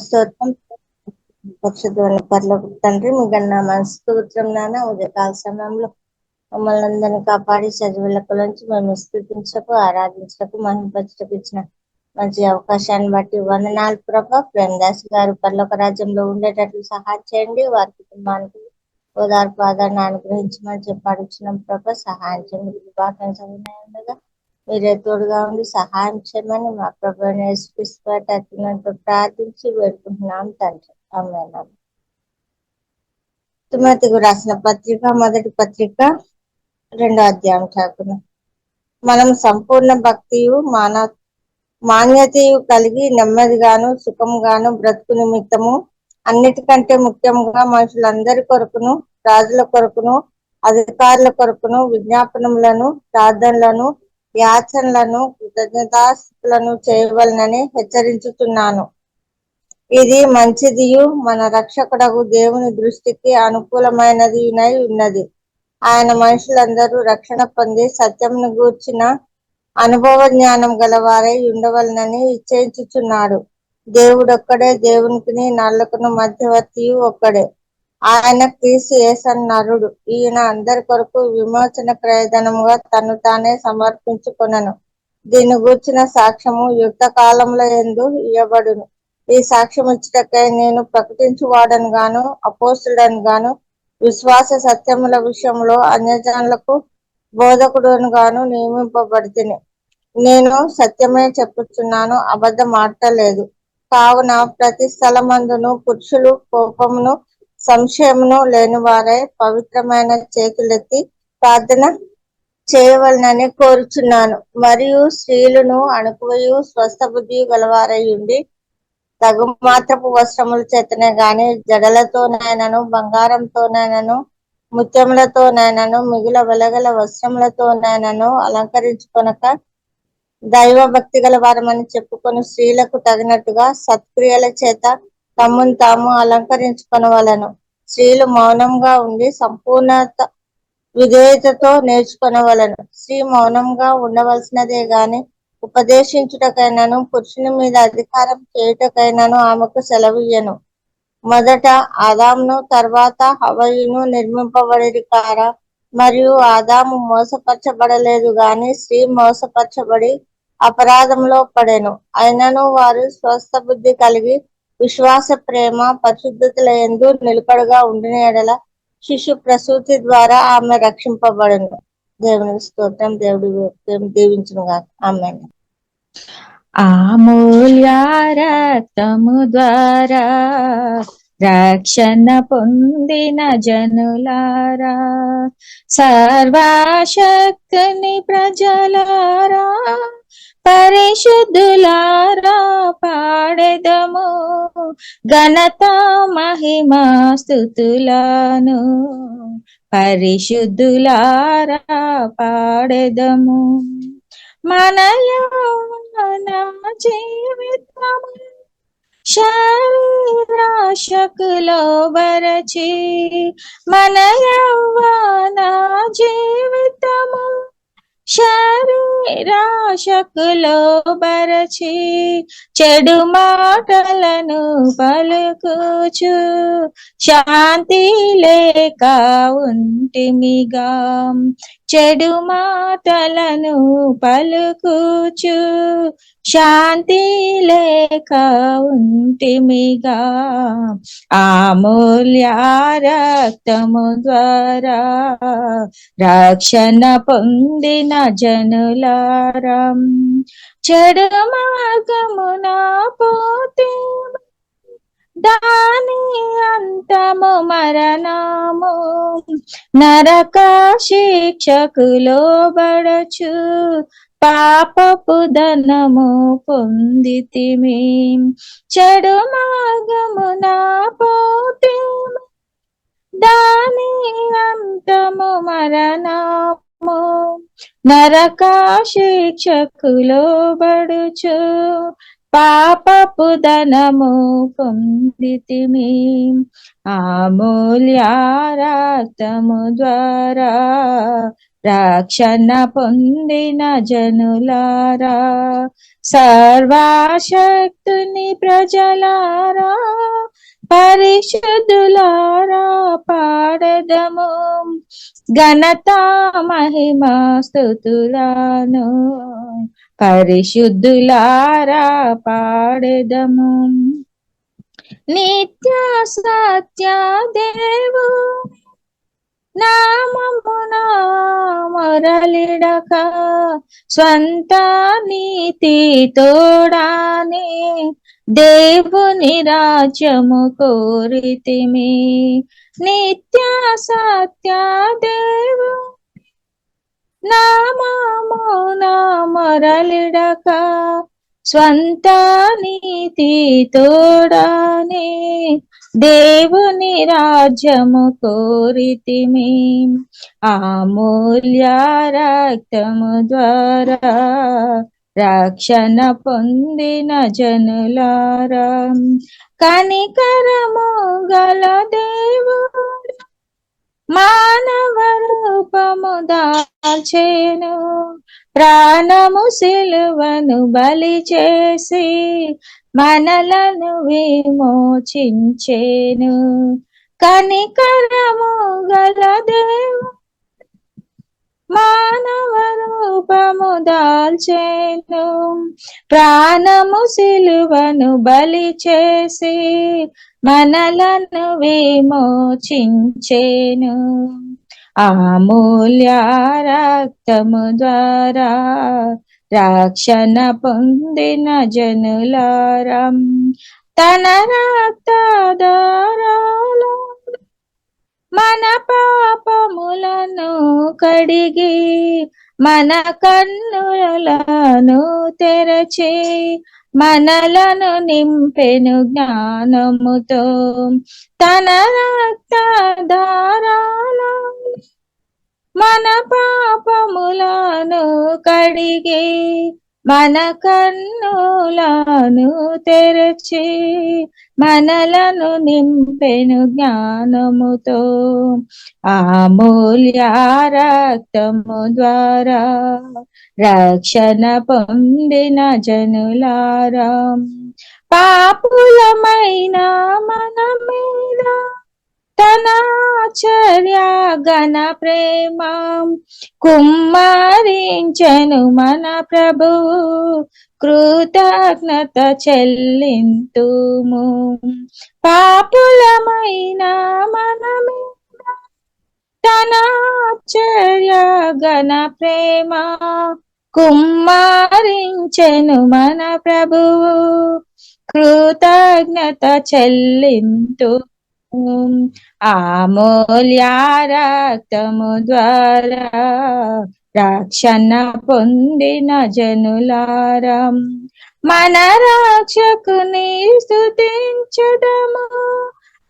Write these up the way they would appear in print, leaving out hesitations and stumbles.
స్తోత్రం. పరిశుద్ధమైన పరలోక తండ్రి, మీ గణ స్తోత్రం నాన్న. ఉదయకాల సమయంలో మమ్మల్ని అందరినీ కాపాడి చదువులకులోంచి మేము స్థుతించకు, ఆరాధించకు, మహింపరచకు ఇచ్చిన మంచి అవకాశాన్ని బట్టి వందనాలు ప్రభా. ప్రేమదాస్ గారు పరలోక రాజ్యంలో ఉండేటట్లు సహాయం చేయండి. వారి కుటుంబానికి ఓదార్పు ఆదరణ అనుగ్రహించమని చెప్పి అడుగుతున్నాం ప్రభా. సహాయం చేయండి. ఉండగా మీరే తోడుగా ఉండి సహాయం చేయమని మా ప్రభుత్వ నేర్పిస్తూ ప్రార్థించి వేడుకుంటున్నాం తండ్రి. ఆమేన్. తిమోతికి రాసిన పత్రిక, మొదటి పత్రిక 2వ అధ్యాయం చదువుకున్నాం. మనం సంపూర్ణ భక్తియు మాన్యతయు కలిగి నెమ్మదిగాను సుఖంగాను బ్రతుకు నిమిత్తము అన్నిటికంటే ముఖ్యంగా మనుషులందరి కొరకును, రాజుల కొరకును, అధికారుల కొరకును విజ్ఞాపనములను, ప్రార్థనలను, యాచనలను, కృతజ్ఞతాస్తుతులను చేయవలనని హెచ్చరించుతున్నాను. ఇది మంచిదియు మన రక్షకుడగు దేవుని దృష్టికి అనుకూలమైనదినై ఉన్నది. ఆయన మనుషులందరూ రక్షణ పొంది సత్యమును గూర్చిన అనుభవ జ్ఞానం గలవారై ఉండవలనని ఇచ్చేయించుచున్నాడు. దేవుడొక్కడే, దేవునికి నరులకును మధ్యవర్తియు ఒక్కడే, ఆయన క్రీస్తు యేసు నరుడు. ఈయన అందరి కొరకు విమోచన క్రయధనముగా తను తానే సమర్పించుకొనెను. దీని గూర్చిన సాక్ష్యము యుక్త కాలముల యందు ఇయ్యబడును. ఈ సాక్ష్యం ఇచ్చుటకై నేను ప్రకటించువాడను గాను, అపోస్తుడను గాను, విశ్వాస సత్యముల విషయంలో అన్యజనులకు బోధకుడును గాను నియమింపబడితిని. నేను సత్యమే చెప్పుచున్నాను, అబద్ధం ఆడలేదు. కావున ప్రతి స్థలమందును పురుషులు కోపమును, సంశయమును లేని వారై పవిత్రమైన చేతులెత్తి ప్రార్థన చేయవలనని కోరుచున్నాను. మరియు స్త్రీలను అణకువయు స్వస్థ బుద్ధి గలవారై ఉండి తగు మాత్రపు వస్త్రముల చేతనే గాని జడలతోనైనను, బంగారంతోనైనను, ముత్యములతోనైనను, మిగుల వెలగల వస్త్రములతోనైనను అలంకరించుకొనక దైవ భక్తి గల వారమని చెప్పుకొని స్త్రీలకు తగినట్టుగా సత్క్రియల చేత తమ్మును తాము అలంకరించుకొనవలెను. స్త్రీలు మౌనంగా ఉండి సంపూర్ణత విధేయతతో నేర్చుకొనవలెను. స్త్రీ మౌనంగా ఉండవలసినదే గాని ఉపదేశించుటకైనను, పురుషుని మీద అధికారం చేయుటకైనను ఆమెకు సెలవియ్యను. మొదట ఆదామును, తర్వాత హవ్వయును నిర్మింపబడిరి కారా? మరియు ఆదాము మోసపరచబడలేదు గాని స్త్రీ మోసపరచబడి అపరాధంలో పడెను. అయినను వారు స్వస్థ బుద్ధి కలిగి విశ్వాస, ప్రేమ, పరిశుద్ధతల యందు నిలకడగా ఉండిన యెడల శిశు ప్రసూతి ద్వారా ఆమె రక్షింపబడును. దేవునికి స్తోత్రం. దేవుడు దీవించునుగా. ఆమేన్. అమూల్య రక్తము ద్వారా రక్షణ పొందిన జనులారా, సర్వశక్తిని ప్రజలారా, పరిశుద్ధులారా పాడెదము ఘనత మహిమా స్తుతులను. పరిశుద్ధులారా పాడెదము. మన యౌవన జీవితము శరీరాశకు లోబరచి, మన యౌవన జీవితము శరీరాశకు లోబరచి, చెడు మాటలను పలుకుచు శాంతి లేక ఉంటిమిగా. చెడు మాటలను పలుకుచు శాంతి లేక ఉంటిమిగా. అమూల్య రక్తము ద్వారా రక్షణ పొందిన జనులారా, చెడు మార్గమున పోతే దాని అంతము మరణము, నరక శిక్షకు లోబడచు పాపపు ధనము పొందితిమి. చెడు మార్గమున పోతే దాని అంతము మరణము, నరక శిక్షకు లోబడుచు పాపపు ధనము పొందితిమి. అమూల్య రక్తము ద్వారా రక్షణ పొందిన జనులారా, సర్వశక్తుని ప్రజలారా, పరిశుద్ధులారా పాడెదము ఘనత మహిమా స్తుతులను. పరిశుద్ధులారా పాడెదము నిత్య సత్య దేవు నామమున మొరలిడక, స్వంత నీతి తోడానే దేవుని రాజ్యము కోరితిమి. నిత్య సత్య దేవు నామమున మొరలిడక, స్వంత నీతి తోడానే దేవుని రాజ్యము కోరితిమి. అమూల్య రక్తము ద్వారా రక్షణ పొందిన జనులారా, కనికరము గల దేవుడు మానవ రూపము దాల్చెను, ప్రాణము సిలువను బలి చేసి మనలను విమోచించెను. కనికరము గల దేవుడు మానవ రూపము దాల్చెను, ప్రాణము సిలువను బలి చేసి మనలను విమోచించెను. అమూల్య రక్తము ద్వారా రక్షణ పొందిన జనులారా, తన రక్తధారలో మన పాపములను కడిగి మన కన్నులను తెరచి మనలను నింపెను జ్ఞానముతో. తన రక్తధారలో మన పాపములను కడిగి మన కన్నులను తెరచి మనలను నింపెను జ్ఞానముతో. అమూల్య రక్తము ద్వారా రక్షణ పొందిన జనులారా, పాపులమైన మన మీద తన ఆశ్చర్య ఘన ప్రేమ కుమ్మరించెను మన ప్రభువు. కృతజ్ఞత చెల్లింతుము. పాపులమైన మన మీద తన ఆశ్చర్య ఘన ప్రేమ కుమ్మరించెను మన ప్రభువు. కృతజ్ఞత చెల్లింతు. అమూల్య రక్తము ద్వారా రక్షణ పొందిన జనులారా, మన రక్షకుని స్తుతించుదము.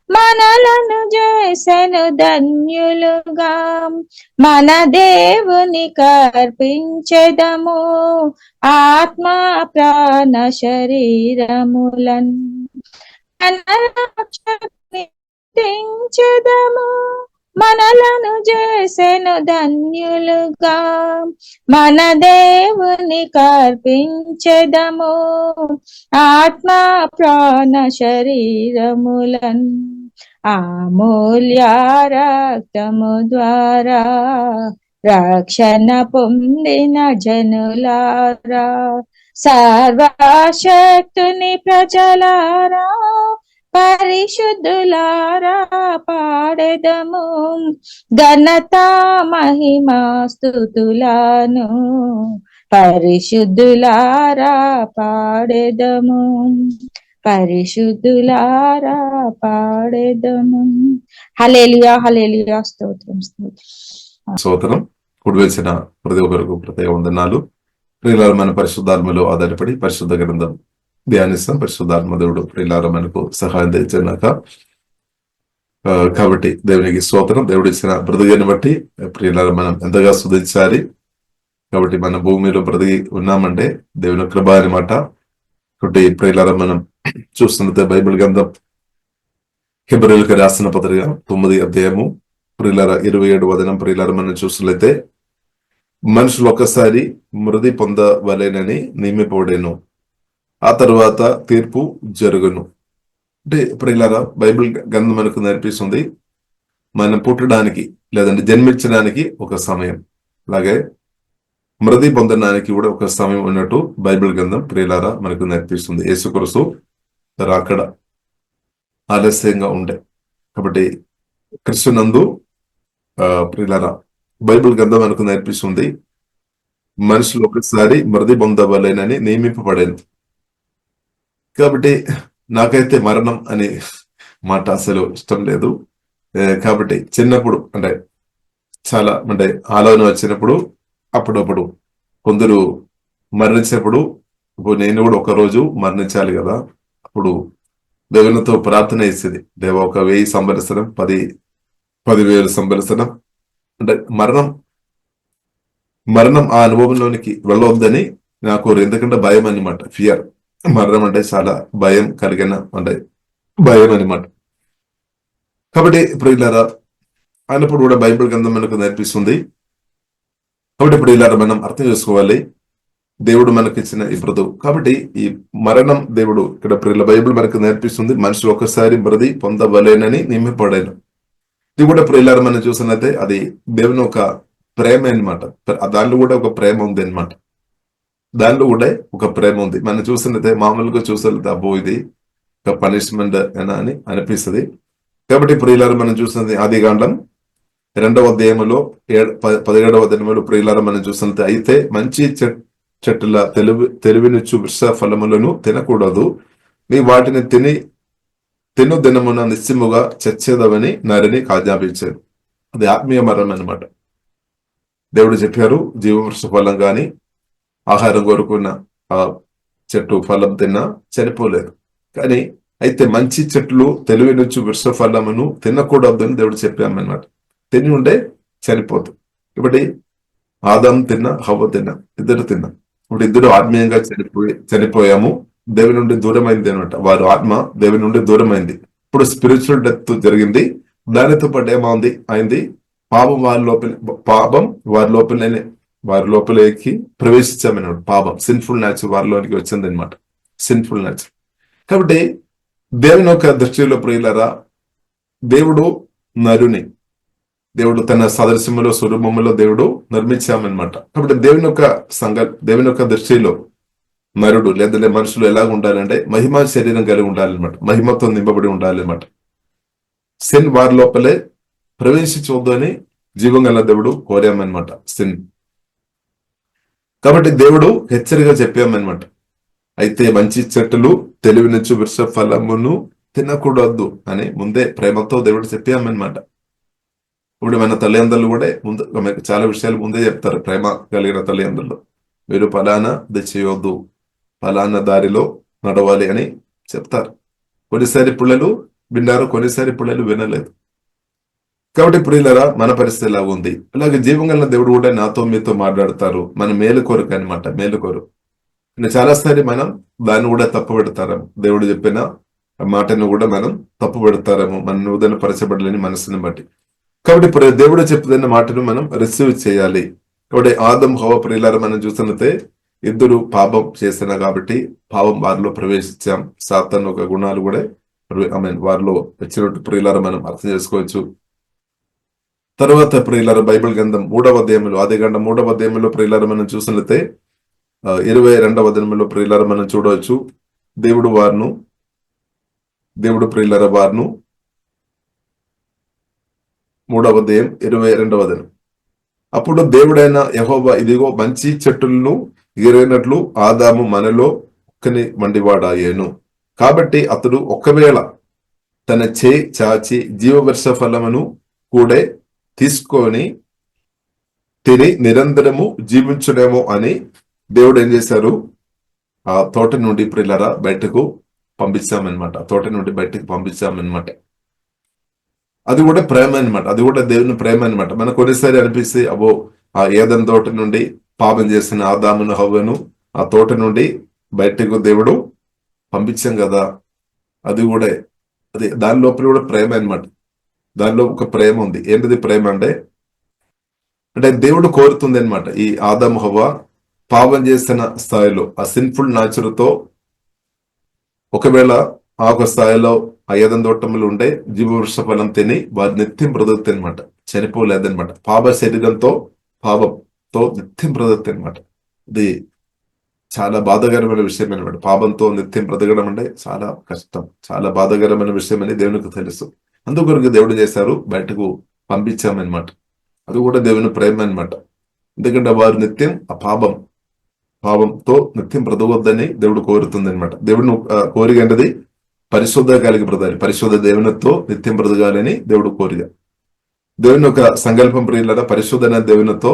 మనలను చేసెను ధన్యులుగా, మన దేవుని కర్పించెదము ఆత్మ ప్రాణ శరీరములను. మన రక్షకుని స్తుతించెదము, మనలను చేసెను ధన్యులుగా, మన దేవుని కర్పించెదము ఆత్మ ప్రాణ శరీరములను. అమూల్య రక్తము ద్వారా రక్షణ పొందిన జనులారా, సర్వశక్తుని ప్రజలారా, పరిశుద్ధులారా పాడెదము ఘనత మహిమా స్తుతులను. పరిశుద్ధులారా పాడెదము, పరిశుద్ధులారా పాడెదము. హల్లెలూయా, హల్లెలూయా, స్తోత్రం, స్తోత్రం. స్తోత్రం. కుడి వేసిన ప్రతి ఒక్కరికి ప్రత్యేక వందనాలు. ప్రియులారా, మన పరిశుద్ధాత్మలో ఆధారపడి పరిశుద్ధ గ్రంథం ధ్యానిస్తాం. పరిశుద్ధాత్మ దేవుడు ప్రియులారా మనకు సహాయం తెచ్చినాక కాబట్టి దేవునికి స్తోత్రం. దేవుడు ఇచ్చిన బ్రతుకుని బట్టి ప్రియులారా మనం ఎంతగా స్తుతించాలి. కాబట్టి మన భూమిలో బ్రతికి ఉన్నామంటే దేవుని కృప అనమాట. కాబట్టి ప్రియులారా మనం చూస్తున్నది బైబిల్ గ్రంథం హెబ్రీయులకు రాసిన పత్రిక 9వ అధ్యాయము ప్రియులారా 27వ వచనం ప్రియులారా మనం చూసినట్లయితే, మనుషులు ఒక్కసారి మృతి పొందవలెనని నియమింపబడెను, ఆ తరువాత తీర్పు జరుగును. అంటే ప్రియులారా, బైబిల్ గ్రంథం మనకు నేర్పిస్తుంది మనం పుట్టడానికి లేదంటే జన్మించడానికి ఒక సమయం, అలాగే మృతి పొందడానికి కూడా ఒక సమయం ఉన్నట్టు బైబిల్ గ్రంథం ప్రియులారా మనకు నేర్పిస్తుంది. యేసుక్రీస్తు రాకడ ఆలస్యంగా ఉండే కాబట్టి క్రీస్తునందు ప్రియులారా బైబిల్ గ్రంథం మనకు నేర్పిస్తుంది మనుషులు ఒకసారి మృతి పొందవలేనని నియమింపబడేది. కాబట్టి నాకైతే మరణం అనే మాట అసలు ఇష్టం లేదు. కాబట్టి చిన్నప్పుడు అంటే చాలా అంటే ఆలోచన వచ్చినప్పుడు అప్పుడప్పుడు కొందరు మరణించినప్పుడు ఇప్పుడు నేను కూడా ఒక రోజు మరణించాలి కదా, అప్పుడు దేవునితో ప్రార్థన చేసేది, దేవ ఒక 1000 సంవత్సరం 10,000 సంవత్సరం అంటే మరణం ఆ అనుభవంలోనికి వెళ్ళవద్దని నాకు ఎందుకంటే భయం అన్నమాట, ఫియర్. మరణం అంటే చాలా భయం కలిగిన అంటే భయం అన్నమాట. కాబట్టి ప్రియులారా అయినప్పుడు కూడా బైబిల్ గ్రంథం మనకు నేర్పిస్తుంది. కాబట్టి ఇప్పుడు ఇలా మనం అర్థం చేసుకోవాలి, దేవుడు మనకిచ్చిన ఈ బ్రతుకు. కాబట్టి ఈ మరణం దేవుడు ఇక్కడ ప్రియుల బైబిల్ మనకు నేర్పిస్తుంది మనుషులు ఒకసారి మృతి పొందవలేనని నియమింపబడేను. ఇది కూడా ప్రియులారా మనం చూసినట్లయితే అది దేవుని ఒక ప్రేమ అన్నమాట. దానిలో కూడా ఒక ప్రేమ ఉంది అన్నమాట. దానిలో కూడా ఒక ప్రేమ ఉంది. మనం చూసినట్లయితే మామూలుగా చూసినట్లయితే అబ్బో ఇది ఒక పనిష్మెంట్ అని అనిపిస్తుంది. కాబట్టి ప్రియులారా మనం చూసినది ఆదికాండం 2వ అధ్యాయంలో 17వ అధ్యాయంలో ప్రియులారా మనం చూసినట్లయితే, అయితే మంచి చెట్టుల తెలివినిచ్చు వృక్ష ఫలములను తినకూడదు, నీ వాటిని తిను దినమున నిశ్చయముగా చచ్చేదవని నరిని ఆజ్ఞాపించారు. అది ఆత్మీయ మరణం అన్నమాట. దేవుడు చెప్పారు జీవవృక్ష ఫలం గాని ఆహారం కోరుకున్న ఆ చెట్టు ఫలం తిన్నా చనిపోలేదు, కానీ అయితే మంచి చెట్లు తెలివినిచ్చు వృక్ష ఫలమును తినకూడదు అని దేవుడు చెప్పామన్నమాట. తిని ఉంటే చనిపోతుంది. ఇప్పుడు ఆదాం తిన్నా హవ్వ తిన్నా, ఇద్దరు తిన్నా. ఇప్పుడు ఇద్దరు ఆత్మీయంగా చనిపోయాము, దేవుని నుండి దూరమైంది అనమాట. వారు ఆత్మ దేవుని నుండి దూరమైంది. ఇప్పుడు స్పిరిచువల్ డెత్ జరిగింది. దానితో పాటు అయింది పాపం వారి లోపలికి ప్రవేశించామన్నమాట. పాపం సిన్ఫుల్ నేచర్ వారిలోనికి వచ్చింది అనమాట, సిన్ఫుల్ నేచర్. కాబట్టి దేవుని యొక్క దృష్టిలో ప్రియులారా దేవుడు నరుని దేవుడు తన సదృశ్యములో స్వరూపములో దేవుడు నిర్మించామన్నమాట. కాబట్టి దేవుని యొక్క దృష్టిలో నరుడు లేదా మనుషులు ఎలా ఉండాలంటే మహిమ శరీరం కలిగి ఉండాలన్నమాట, మహిమతో నింపబడి ఉండాలన్నమాట. సిన్ వారి లోపలే ప్రవేశించవద్దు అని జీవం గల దేవుడు కోరామన్నమాట సిన్. కాబట్టి దేవుడు హెచ్చరిగా చెప్పామన్నమాట, అయితే మంచి చెట్టులు తెలివినిచ్చు వృక్ష ఫలమును తినకూడదు అని ముందే ప్రేమతో దేవుడు చెప్పామన్నమాట. ఇప్పుడు మన తల్లిదండ్రులు కూడా మనకు చాలా విషయాలు ముందే చెప్తారు, ప్రేమ కలిగిన తల్లిదండ్రులు. మీరు ఫలానా చేయవద్దు, ఫలానా దారిలో నడవాలి అని చెప్తారు. కొన్నిసారి పిల్లలు విన్నారు, కొన్నిసారి పిల్లలు వినలేదు. కాబట్టి ప్రియులరా మన పరిస్థితి ఎలా ఉంది. అలాగే జీవం కలిగిన దేవుడు కూడా నాతో మీతో మాట్లాడతారు మన మేలు కొరకు అనమాట, మేలు కొరకు. చాలాసారి మనం దాన్ని కూడా తప్పు పెడతారేమో, దేవుడు చెప్పిన మాటను కూడా మనం తప్పు పెడతారేమో మన నూతన పరచబడలేని మనసుని బట్టి. కాబట్టి దేవుడు చెప్తున్న మాటను మనం రిసీవ్ చేయాలి. కాబట్టి ఆదం హవ్వ ప్రియులారా మనం చూసినట్లయితే ఇద్దరు పాపం చేసిన కాబట్టి పాపం వారిలో ప్రవేశించాం. సాతాను ఒక గుణాలు కూడా వారిలో వచ్చినట్టు ప్రియులారా మనం అర్థం చేసుకోవచ్చు. తర్వాత ప్రియులారా బైబిల్ గ్రంథం 3వ అధ్యాయంలో ఆదికాండం 3వ అధ్యాయంలో ప్రియులారా మనం చూసినట్లయితే 22వ అధ్యాయంలో ప్రియులారా మనం చూడవచ్చు, దేవుడు ప్రియులారా వారును 3వ అధ్యాయం 22వ అధ్యాయం. అప్పుడు దేవుడైన యెహోవా ఇదిగో మంచి చెట్టులను ఎరిగినట్లు ఆదాము మనలో ఒక్కని మండివాడాయేను. కాబట్టి అతడు ఒకవేళ తన చేయి చాచి జీవవర్ష ఫలమును కూడా తీసుకొని తిని నిరంతరము జీవించుడేమో అని దేవుడు ఏం చేశారు, ఆ తోట నుండి ప్రియులారా బయటకు పంపించామన్నమాట. తోట నుండి బయటకు పంపించామన్నమాట. అది కూడా ప్రేమ అనమాట, అది కూడా దేవుని ప్రేమ అనమాట. మనకు కొన్నిసారి అనిపిస్తే అబ్బో ఆ ఏదెన్ తోట నుండి పాపం చేసిన ఆదామును హవ్వను ఆ తోట నుండి బయటకు దేవుడు పంపించాం కదా, అది దాని లోపల కూడా ప్రేమ అనమాట. దానిలో ఒక ప్రేమ ఉంది. ఏంటిది ప్రేమ అంటే అంటే దేవుడు కోరుతుంది అనమాట. ఈ ఆదాము హవ్వ పాపం చేసిన స్థాయిలో ఆ సిన్ఫుల్ తో ఒకవేళ ఆ ఒక స్థాయిలో ఆ ఏదెం తోటములు ఉండే జీవవృక్ష ఫలం తిని వారి నిత్యం బ్రతుకుతాయి అనమాట, చనిపోలేదనమాట. పాప శరీరంతో పాపంతో నిత్యం బ్రతుకుతాయి అనమాట. ఇది చాలా బాధాకరమైన విషయం అనమాట. పాపంతో నిత్యం బ్రతకడం అంటే చాలా కష్టం, చాలా బాధాకరమైన విషయం అని దేవునికి తెలుసు. అందుకొరకు దేవుడు చేశారు, బయటకు పంపించామన్నమాట. అది కూడా దేవుని ప్రేమ అనమాట. ఎందుకంటే వారు నిత్యం ఆ పాపంతో నిత్యం బ్రతకొద్దని దేవుడు కోరుతుంది అనమాట. దేవుడిని కోరిక ఏంటది? పరిశుద్ధ కలిగి బ్రతకాలి, పరిశుద్ధ దేవునితో నిత్యం బ్రతకాలని దేవుడు కోరిక. దేవుని ఒక సంకల్పం ప్రియులరా, పరిశుద్ధన దేవునితో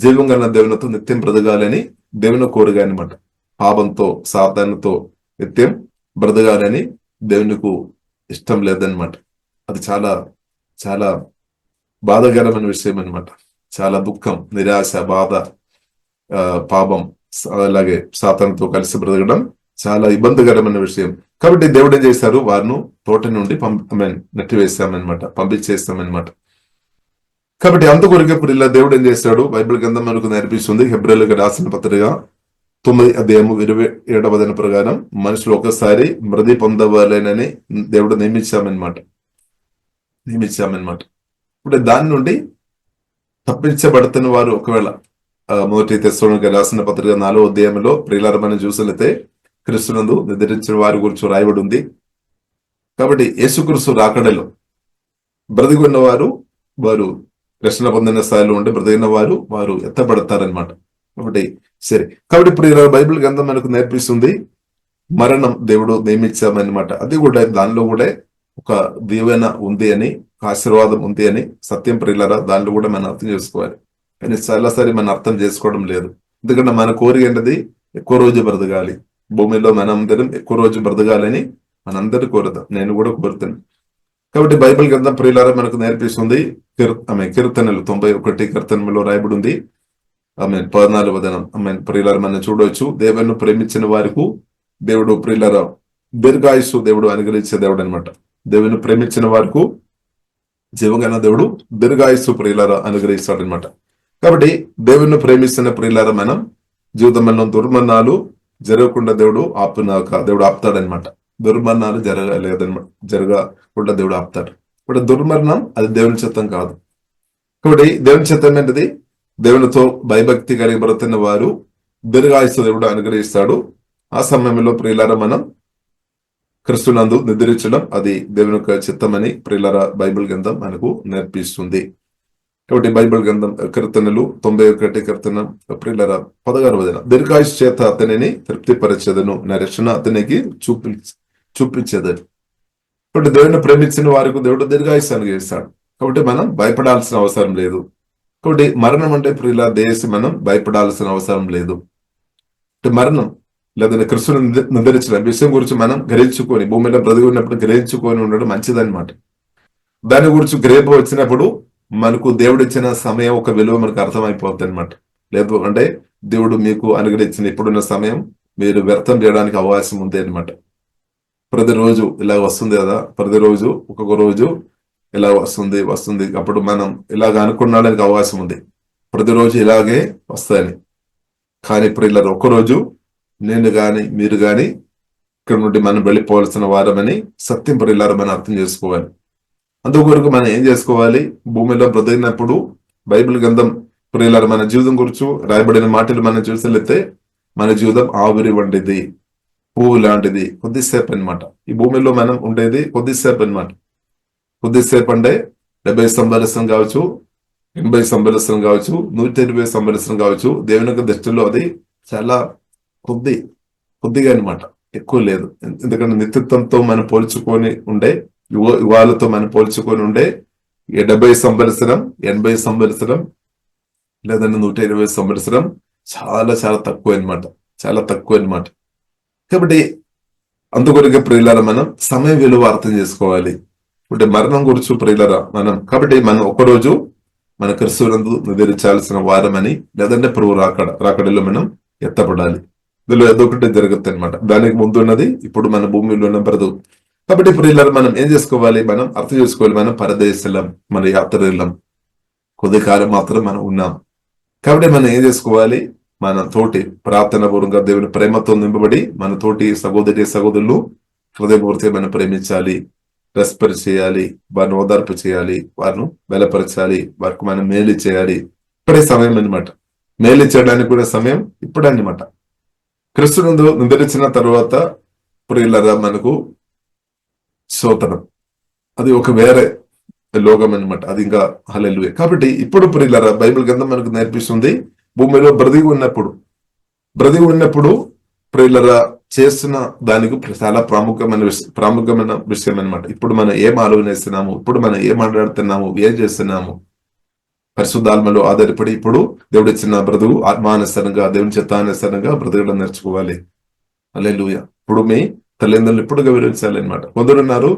జీవం గల దేవునితో నిత్యం బ్రతకాలని దేవుని కోరిక అనమాట. పాపంతో సాతానుతో నిత్యం బ్రతకాలని దేవునికి ఇష్టం లేదనమాట. అది చాలా చాలా బాధాకరమైన విషయం అనమాట. చాలా దుఃఖం, నిరాశ, బాధ, పాపం, అలాగే సాతానుతో కలిసి బ్రతకడం చాలా ఇబ్బందికరమైన విషయం. కాబట్టి దేవుడు ఏం చేశారు? వారిని తోట నుండి నెట్టివేస్తామన్నమాట, పంపించేస్తామన్నమాట. కాబట్టి అందుకొరకు ఇప్పుడు ఇలా దేవుడు ఏం చేస్తాడు? బైబిల్ గ్రంథం మనకు నేర్పిస్తుంది. హెబ్రీయులకు రాసిన పత్రిక 9:27 ప్రకారం మనుషులు ఒకసారి మృతి పొందవాలేనని దేవుడు నియమించామన్నమాట. ఇప్పుడు దాని నుండి తప్పించబడుతున్న వారు ఒకవేళ మొదటి తెస్సలోనికీయులకు రాసిన పత్రిక 4వ అధ్యాయంలో ప్రియులారా మనం చూసినట్లయితే క్రీస్తునందు నిద్రించిన వారి గురించి రాయబడి ఉంది. కాబట్టి యేసుక్రీస్తు రాకడలో బ్రతికి ఉన్నవారు వారు రక్షణ పొందిన స్థాయిలో ఉండి బ్రతికిన వారు ఎత్తబడతారనమాట. కాబట్టి సరే, కాబట్టి ఇప్పుడు బైబిల్ గ్రంథం మనకు నేర్పిస్తుంది మరణం దేవుడు నియమించామన్నమాట. అది కూడా దానిలో కూడా ఒక దీవెన ఉంది అని, ఒక ఆశీర్వాదం ఉంది అని సత్యం ప్రియులారా, దానిలో కూడా మనం అర్థం చేసుకోవాలి. కానీ చాలాసారి మనం అర్థం చేసుకోవడం లేదు. ఎందుకంటే మన కోరిక ఏంటది? ఎక్కువ రోజు బ్రతకాలి, భూమిలో మనందరం ఎక్కువ రోజు బ్రతకాలని మనందరూ కోరుతాం, నేను కూడా కోరుతాను. కాబట్టి బైబిల్ గ్రంథం ప్రియులారా మనకు నేర్పిస్తుంది. కీర్తనలు 91 కీర్తనలో రాయబడి ఉంది. 14వ వచనం ప్రియులారా మనం చూడవచ్చు. దేవుని ప్రేమించిన వారికి దేవుడు ప్రియులారా దీర్ఘాయుస్సు దేవుడు అనుగ్రహించే దేవుడు అనమాట. దేవుని ప్రేమించిన వారికి జీవంగా దేవుడు దీర్ఘాయుస్సు ప్రియులారా అనుగ్రహిస్తాడనమాట. కాబట్టి దేవుని ప్రేమిస్తున్న ప్రియులారా మనం జీవితంలో దుర్మరణాలు జరగకుండా దేవుడు ఆపుతాడనమాట. దుర్మరణాలు జరగకుండా దేవుడు ఆపుతాడు. ఇప్పుడు దుర్మరణం అది దేవుని చిత్తం కాదు. కాబట్టి దేవుని చిత్తం ఏంటిది? దేవునితో భయభక్తి కలిగి బ్రతున్న వారు దీర్ఘాయుస్సు దేవుడు అనుగ్రహిస్తాడు. ఆ సమయంలో ప్రియులారా మనం క్రీస్తునందు నిద్రించడం అది దేవుని యొక్క చిత్తమని ప్రియులారా బైబిల్ గ్రంథం మనకు నేర్పిస్తుంది. కాబట్టి బైబిల్ గ్రంథం కీర్తనలు 91 కీర్తన ప్రియులారా 16వ వచనం, దీర్ఘాయుష్ చేత అతనిని తృప్తిపరచెదను, నా రక్షణ అతనికి చూపించేదని. కాబట్టి దేవుని ప్రేమించిన వారికి దేవుడు దీర్ఘాయుష్ అనుగ్రహిస్తాడు. కాబట్టి మనం భయపడాల్సిన అవసరం లేదు. కాబట్టి మరణం అంటే ప్రియుల దేశం మనం భయపడాల్సిన అవసరం లేదు. మరణం లేదంటే క్రీస్తును నిద్రించిన విషయం గురించి మనం గ్రహించుకొని, భూమిలో బ్రతికి ఉన్నప్పుడు గ్రహించుకొని ఉండడం మంచిదన్నమాట. దాని గురించి గ్రహింపు వచ్చినప్పుడు మనకు దేవుడు ఇచ్చిన సమయం ఒక విలువ మనకు అర్థమైపోతుంది అనమాట. లేదు అంటే దేవుడు మీకు అనుగ్రహించిన ఇప్పుడున్న సమయం మీరు వ్యర్థం చేయడానికి అవకాశం ఉంది అనమాట. ప్రతిరోజు ఇలా వస్తుంది కదా, ప్రతిరోజు ఒక్కొక్క రోజు ఇలా వస్తుంది. అప్పుడు మనం ఇలాగ అనుకున్నాడానికి అవకాశం ఉంది, ప్రతిరోజు ఇలాగే వస్తాయని. కానీ ఇప్పుడు ఇలా ఒక్కరోజు నేను గాని మీరు గాని ఇక్కడ నుండి మనం వెళ్ళిపోవాల్సిన వారమని సత్యం ప్రియులారా మనం అర్థం చేసుకోవాలి. అందుకొరకు మనం ఏం చేసుకోవాలి? భూమిలో బ్రతికినప్పుడు బైబిల్ గ్రంథం ప్రియులారా మన జీవితం గురించి రాయబడిన మాటలు మనం చూసినట్లయితే మన జీవితం ఆవిరి వంటిది, పువ్వు లాంటిది, కొద్దిసేపు అనమాట. ఈ భూమిలో మనం ఉండేది కొద్దిసేపు అనమాట. కొద్దిసేపు అంటే 70 సంవత్సరం కావచ్చు, 80 సంవత్సరం కావచ్చు, 120 సంవత్సరం కావచ్చు. దేవుని యొక్క దృష్టిలో అది చాలా కొద్దిగా అనమాట, ఎక్కువ లేదు. ఎందుకంటే నిత్యత్వంతో మనం పోల్చుకొని ఉండే, యుగాలతో మనం పోల్చుకొని ఉండే 70 సంవత్సరం, 80 సంవత్సరం లేదంటే 120 సంవత్సరం చాలా చాలా తక్కువ అనమాట, చాలా తక్కువ అనమాట. కాబట్టి అందుకొరకే ప్రియులారా మనం సమయ విలువ అర్థం చేసుకోవాలి. అంటే మరణం గురించి ప్రియులారా కాబట్టి మనం ఒకరోజు మన క్రీస్తునందు నిద్రించాల్సిన వారమని, లేదంటే ప్రభు రాకడలో మనం ఎత్తపడాలి. ఇందులో ఏదో ఒకటి జరుగుతుంది అనమాట. దానికి ముందు ఉన్నది ఇప్పుడు మన భూమిలో ఉన్న బ్రతుకు. కాబట్టి ప్రియులారా మనం ఏం చేసుకోవాలి? మనం అర్థం చేసుకోవాలి. మనం పరదేశం, మన యాత్రలం, కొద్ది కాలం మాత్రం మనం ఉన్నాం. కాబట్టి మనం ఏం చేసుకోవాలి, మన తోటి ప్రార్థన పూర్వకంగా దేవుని ప్రేమతో నింపబడి మన తోటి సహోదరులు హృదయపూర్తిగా మనం ప్రేమించాలి, రెస్పెక్ట్ చేయాలి, వారిని ఓదార్పు చేయాలి, వారిని బలపరచాలి, వారికి మనం మేలు చేయాలి. ఇప్పుడే సమయం అనమాట. మేలు చేయడానికి కూడా సమయం ఇప్పుడే అనమాట. క్రీస్తునందు నిద్రించిన తర్వాత ప్రియులరా మనకు స్తోత్రం, అది ఒక వేరే లోకం అనమాట. అది ఇంకా హల్లెలూయా. కాబట్టి ఇప్పుడు ప్రియులరా బైబిల్ గ్రంథం మనకు నేర్పిస్తుంది, భూమిలో బ్రతికి ఉన్నప్పుడు ప్రియులరా చేస్తున్న దానికి చాలా ప్రాముఖ్యమైన విషయం అనమాట. ఇప్పుడు మనం ఏం ఆలోచనిస్తున్నాము, ఇప్పుడు మనం ఏం మాట్లాడుతున్నాము, ఏం చేస్తున్నాము, పరిశుద్ధాత్మలో ఆధారపడి ఇప్పుడు దేవుడు ఇచ్చిన బ్రతుకు ఆత్మానుసారంగా దేవుని చిత్తానుసారంగా బ్రతకడం నేర్చుకోవాలి. హల్లెలూయా. ఇప్పుడు మీ తల్లిదండ్రులు ఇప్పుడు గౌరవించాలి అనమాట. కొందరున్నారు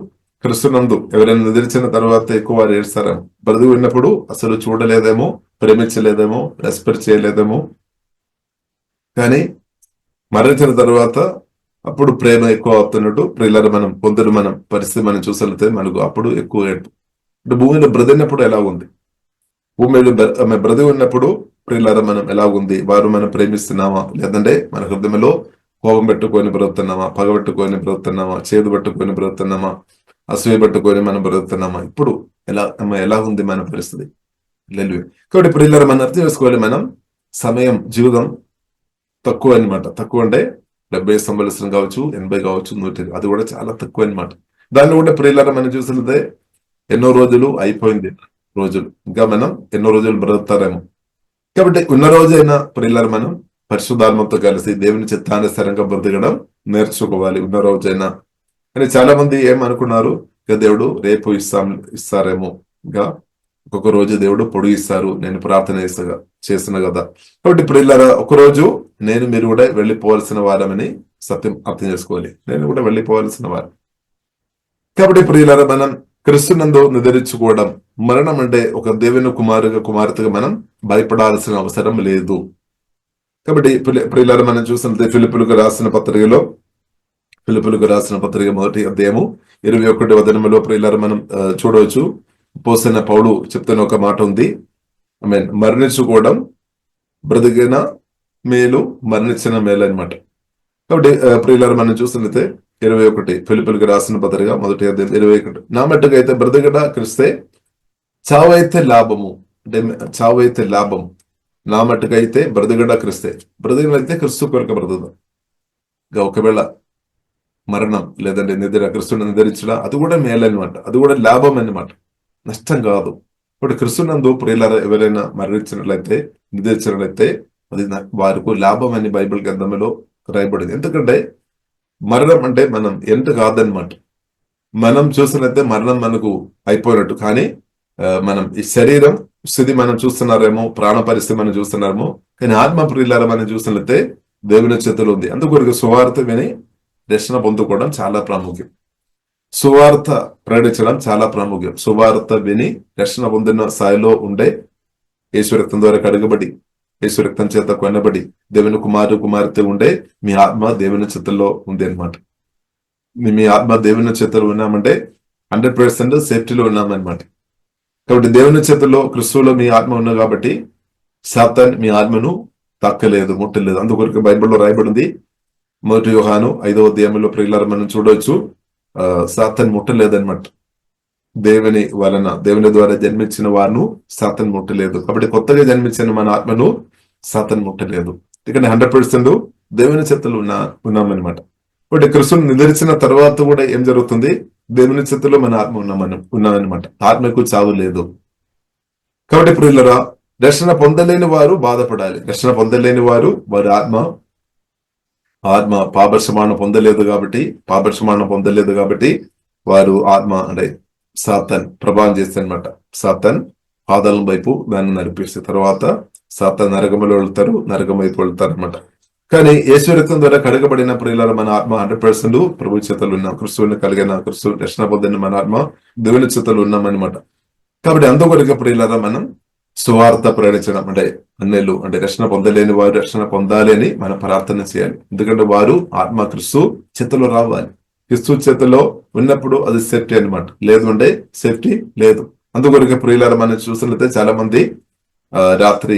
క్రీస్తునందు ఎవరైనా నిద్రించిన తర్వాత ఎక్కువ వారు ఏడుస్తారేమో, బ్రతుకు ఉన్నప్పుడు అసలు చూడలేదేమో, ప్రేమించలేదేమో, రెస్పెక్ట్ చేయలేదేమో, కానీ మరణించిన తర్వాత అప్పుడు ప్రేమ ఎక్కువ అవుతున్నట్టు ప్రియులారా మనం పరిస్థితి మనం చూసలితే మనకు అప్పుడు ఎక్కువ ఏడుపు. అంటే భూమిలో బ్రతికినప్పుడు ఎలా ఉంది, భూమిలో బ్రతికి ఉన్నప్పుడు ప్రియులారా మనం ఎలా ఉంది, వారు మనం ప్రేమిస్తున్నామా, లేదంటే మన హృదయంలో కోపం పెట్టుకొని బ్రతుకుతున్నామా, పగ పెట్టుకొని బ్రతుకుతున్నామా, చేదు పట్టుకొని బ్రతుకుతున్నామా, అసూయ పట్టుకొని మనం బ్రతుకుతున్నామా, ఇప్పుడు ఎలా ఉంది మన పరిస్థితి. కాబట్టి ప్రియులారా మనం అర్థం చేసుకోవాలి, మనం సమయం జీవితం తక్కువ అనమాట. తక్కువ అంటే 70 సంవత్సరం కావచ్చు, 80 కావచ్చు, 100, అది కూడా చాలా తక్కువ అనమాట. దాన్ని కూడా ప్రియులారా మనం చూసినదే ఎన్నో రోజులు అయిపోయింది రోజులు, ఇంకా మనం ఎన్నో రోజులు బ్రతుకుతారేమో. కాబట్టి ఉన్న రోజైనా ప్రియులారా మనం పరిశుద్ధాత్మతో కలిసి దేవుని చిత్తానుసారంగా బ్రతకడం నేర్చుకోవాలి ఉన్న రోజైనా. కానీ చాలా మంది ఏమనుకున్నారు, ఇక దేవుడు రేపు ఇస్తారేమో, ఇంకా ఒక్కొక్క రోజు దేవుడు పొడిగిస్తారు, నేను ప్రార్థన చేస్తున్నా కదా. కాబట్టి ప్రియులారా ఒకరోజు మీరు కూడా వెళ్ళిపోవాల్సిన వారమని సత్యం అర్థం చేసుకోవాలి. నేను కూడా వెళ్ళిపోవాల్సిన వారు. కాబట్టి ప్రియులారా మనం క్రీస్తునందు నిద్రించుకోవడం, మరణం అంటే ఒక దేవుని కుమార్తెగా మనం భయపడాల్సిన అవసరం లేదు. కాబట్టి ప్రియులారా మనం చూసినట్లయితే ఫిలిప్పులకు రాసిన పత్రిక మొదటి అధ్యాయము 21వ వచనములో ప్రియులారా మనం చూడవచ్చు, పోసిన పౌలు చెప్తున్న ఒక మాట ఉంది, మరణించుకోవడం బ్రతికిన మేలు, మరణించిన మేలు అనమాట. కాబట్టి ప్రియులారా మనం చూసినట్లయితే 21 ఫిలిప్పులకు రాసిన పత్రిక మొదటి అధ్యాయం 21, నా మట్టుగా అయితే బ్రతికట క్రీస్తే, చావైతే లాభము. అంటే చావైతే లాభం, నా మట్టుకైతే బ్రతికట క్రీస్తే. బ్రతికనైతే క్రీస్తు కొరకు బ్రతుకుతాం. ఇంకా ఒకవేళ మరణం లేదంటే క్రీస్తుని నిద్రించడం, అది కూడా మేలు అనమాట, అది కూడా లాభం అనమాట, నష్టం కాదు. ఇప్పుడు క్రీస్తునందు ప్రియులారా ఎవరైనా మరణించినట్లయితే, నిద్రించినట్లయితే అది వారికి లాభం అని బైబిల్ గ్రంథంలో రాయబడింది. ఎందుకంటే మరణం అంటే మనం ఎంత కాదనమాట. మనం చూసినట్లయితే మరణం మనకు అయిపోయినట్టు, కానీ మనం ఈ శరీరం స్థితి మనం చూస్తున్నారేమో, ప్రాణ పరిస్థితి మనం చూస్తున్నారేమో, కానీ ఆత్మ ప్రియులారా మనం చూసినట్లయితే దేవుని చేతిలో ఉంది. అందుకొరకు సువార్త విని రక్షణ పొందుకోవడం చాలా ప్రాముఖ్యం. సువార్త ప్రకటించడం చాలా ప్రాముఖ్యం. సువార్త విని రక్షణ పొందిన స్థాయిలో ఉండే, యేసు రక్తం ద్వారా కడగబడి, యేసు రక్తం చేత కొనబడి దేవుని కుమార్తె ఉండే మీ ఆత్మ దేవుని చేతుల్లో ఉంది అనమాట. మీ ఆత్మ దేవుని చేతుల్లో ఉన్నామంటే 100% సేఫ్టీలో ఉన్నామన్నమాట. కాబట్టి దేవుని చేతుల్లో క్రీస్తులో మీ ఆత్మ ఉన్న కాబట్టి సాతాన్ మీ ఆత్మను తాకలేదు, ముట్టలేదు. అందుకొరకు బైబిల్లో రాయబడింది, మొదటి యోహాను 5వ అధ్యాయంలో ప్రియులారా మనం చూడవచ్చు, సాతాన్ ముట్టలేదన్నమాట. దేవుని ద్వారా జన్మించిన వారిను సాతాన్ ముట్టలేదు. కాబట్టి కొత్తగా జన్మించిన మన ఆత్మను సాతాన్ ముట్టలేదు. ఎందుకంటే 100% దేవుని చేతుల్లో ఉన్నామన్నమాట. కాబట్టి క్రీస్తుని నిద్రించిన తర్వాత కూడా ఏం జరుగుతుంది, దేవుని చేతుల్లో మన ఆత్మ ఉన్నామన్నమాట. ఆత్మకు చావు లేదు. కాబట్టి ప్రియులారా రక్షణ పొందలేని వారు బాధపడాలి. రక్షణ పొందలేని వారి ఆత్మ పాపక్షమాణం పొందలేదు కాబట్టి వారు ఆత్మ అంటే సాతాన్ ప్రభావం చేస్తే అనమాట. సాతాన్ పాదాల వైపు దాన్ని నడిపిస్తే తర్వాత సాతాన్ నరకం వైపు వెళ్తారు అనమాట. కానీ యేసు రక్తం ద్వారా కడగబడిన ప్రియులారా మన ఆత్మ 100% ప్రభు చేతులు ఉన్నాం. క్రీస్తుని కలిగిన క్రీస్తు రక్షణ పొందిన మన ఆత్మ దేవుని చేతులు ఉన్నామన్నమాట. కాబట్టి అందుకొరకు ప్రియులారా మనం సువార్త ప్రకటించడం అంటే అన్యులు అంటే రక్షణ పొందలేని వారు రక్షణ పొందాలి అని మనం ప్రార్థన చేయాలి. ఎందుకంటే వారు ఆత్మ క్రీస్తు చేతిలో రావాలి. క్రీస్తు చేతిలో ఉన్నప్పుడు అది సేఫ్టీ అనమాట, లేదు అంటే సేఫ్టీ లేదు. అందుకొరకు ప్రియులారా మనం చూసినట్లయితే చాలా మంది రాత్రి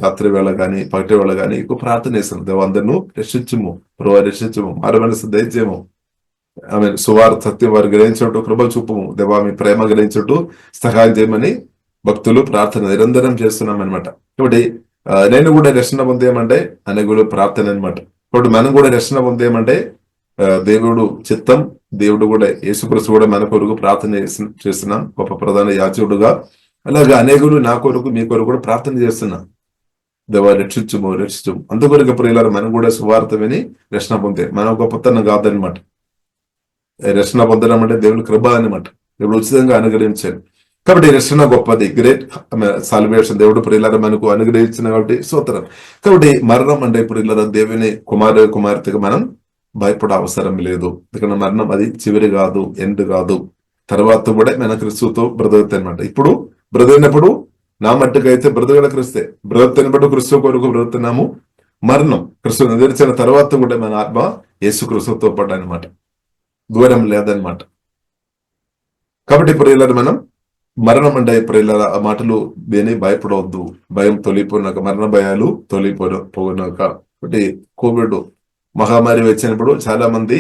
రాత్రి వేళ కానీ పగటి వేళ కానీ ఎక్కువ ప్రార్థన చేస్తున్నాం. దేవ అందరిను రక్షించుము, ప్రభు రక్షించుము, మారు మనసు దయచేయము, సువార్త సత్యం వారు గ్రహించట్టు కృప చూపము, దేవా మీ ప్రేమ గ్రహించట్టు సహాయం చేయమని భక్తులు ప్రార్థన నిరంతరం చేస్తున్నాం అనమాట. కాబట్టి నేను కూడా రక్షణ పొందేయమంటే అనేకులు ప్రార్థన అనమాట. కాబట్టి మనం కూడా రక్షణ పొందేయమంటే దేవుడు చిత్తం, దేవుడు కూడా యేసుక్రీస్తు కూడా మన కొరకు ప్రార్థన చేస్తున్నాం గొప్ప ప్రధాన యాజకుడుగా. అలాగే అనేకులు నా కొరకు మీ కొరకు కూడా ప్రార్థన చేస్తున్నాం, దేవా రక్షించుము రక్షించుము. అందుకొరకు ప్రియులారా మనం కూడా సువార్త విని రక్షణ పొందే మన గొప్పతనం కాదనమాట. రక్షణ పొందడం అంటే దేవుని కృప అనమాట, దేవుడు ఉచితంగా అనుగ్రహించాడు. కాబట్టి రక్షణ గొప్పది, గ్రేట్ సాల్వేషన్ దేవుడు ప్రియులారా మనకు అనుగ్రహించిన కాబట్టి స్తోత్రం. కాబట్టి మరణం అంటే ప్రియులారా దేవుని కుమార్తెగా మనం భయపడే అవసరం లేదు. ఎందుకంటే మరణం అది చివరి కాదు, ఎండ్ కాదు. తర్వాత కూడా మన క్రీస్తుతో బ్రతుకుతాయి అనమాట. ఇప్పుడు బ్రతికినప్పుడు నా మట్టుకైతే బ్రతుకుల క్రిస్తే, బ్రతుకుతున్నప్పుడు క్రీస్తు కొరకు బ్రతుకుతున్నాము. మరణం క్రీస్తుని ఎదిరించిన తర్వాత కూడా మన ఆత్మ యేసు క్రీస్తుతో పాటు అనమాట, దూరం లేదనమాట. కాబట్టి ప్రియులారా మనం మరణం అంటే ప్రియులారా ఆ మాటలు దేని భయపడవద్దు, భయం తొలిపోయినాక, మరణ భయాలు తొలిపోయినాక. కాబట్టి కోవిడ్ మహమ్మారి వచ్చినప్పుడు చాలా మంది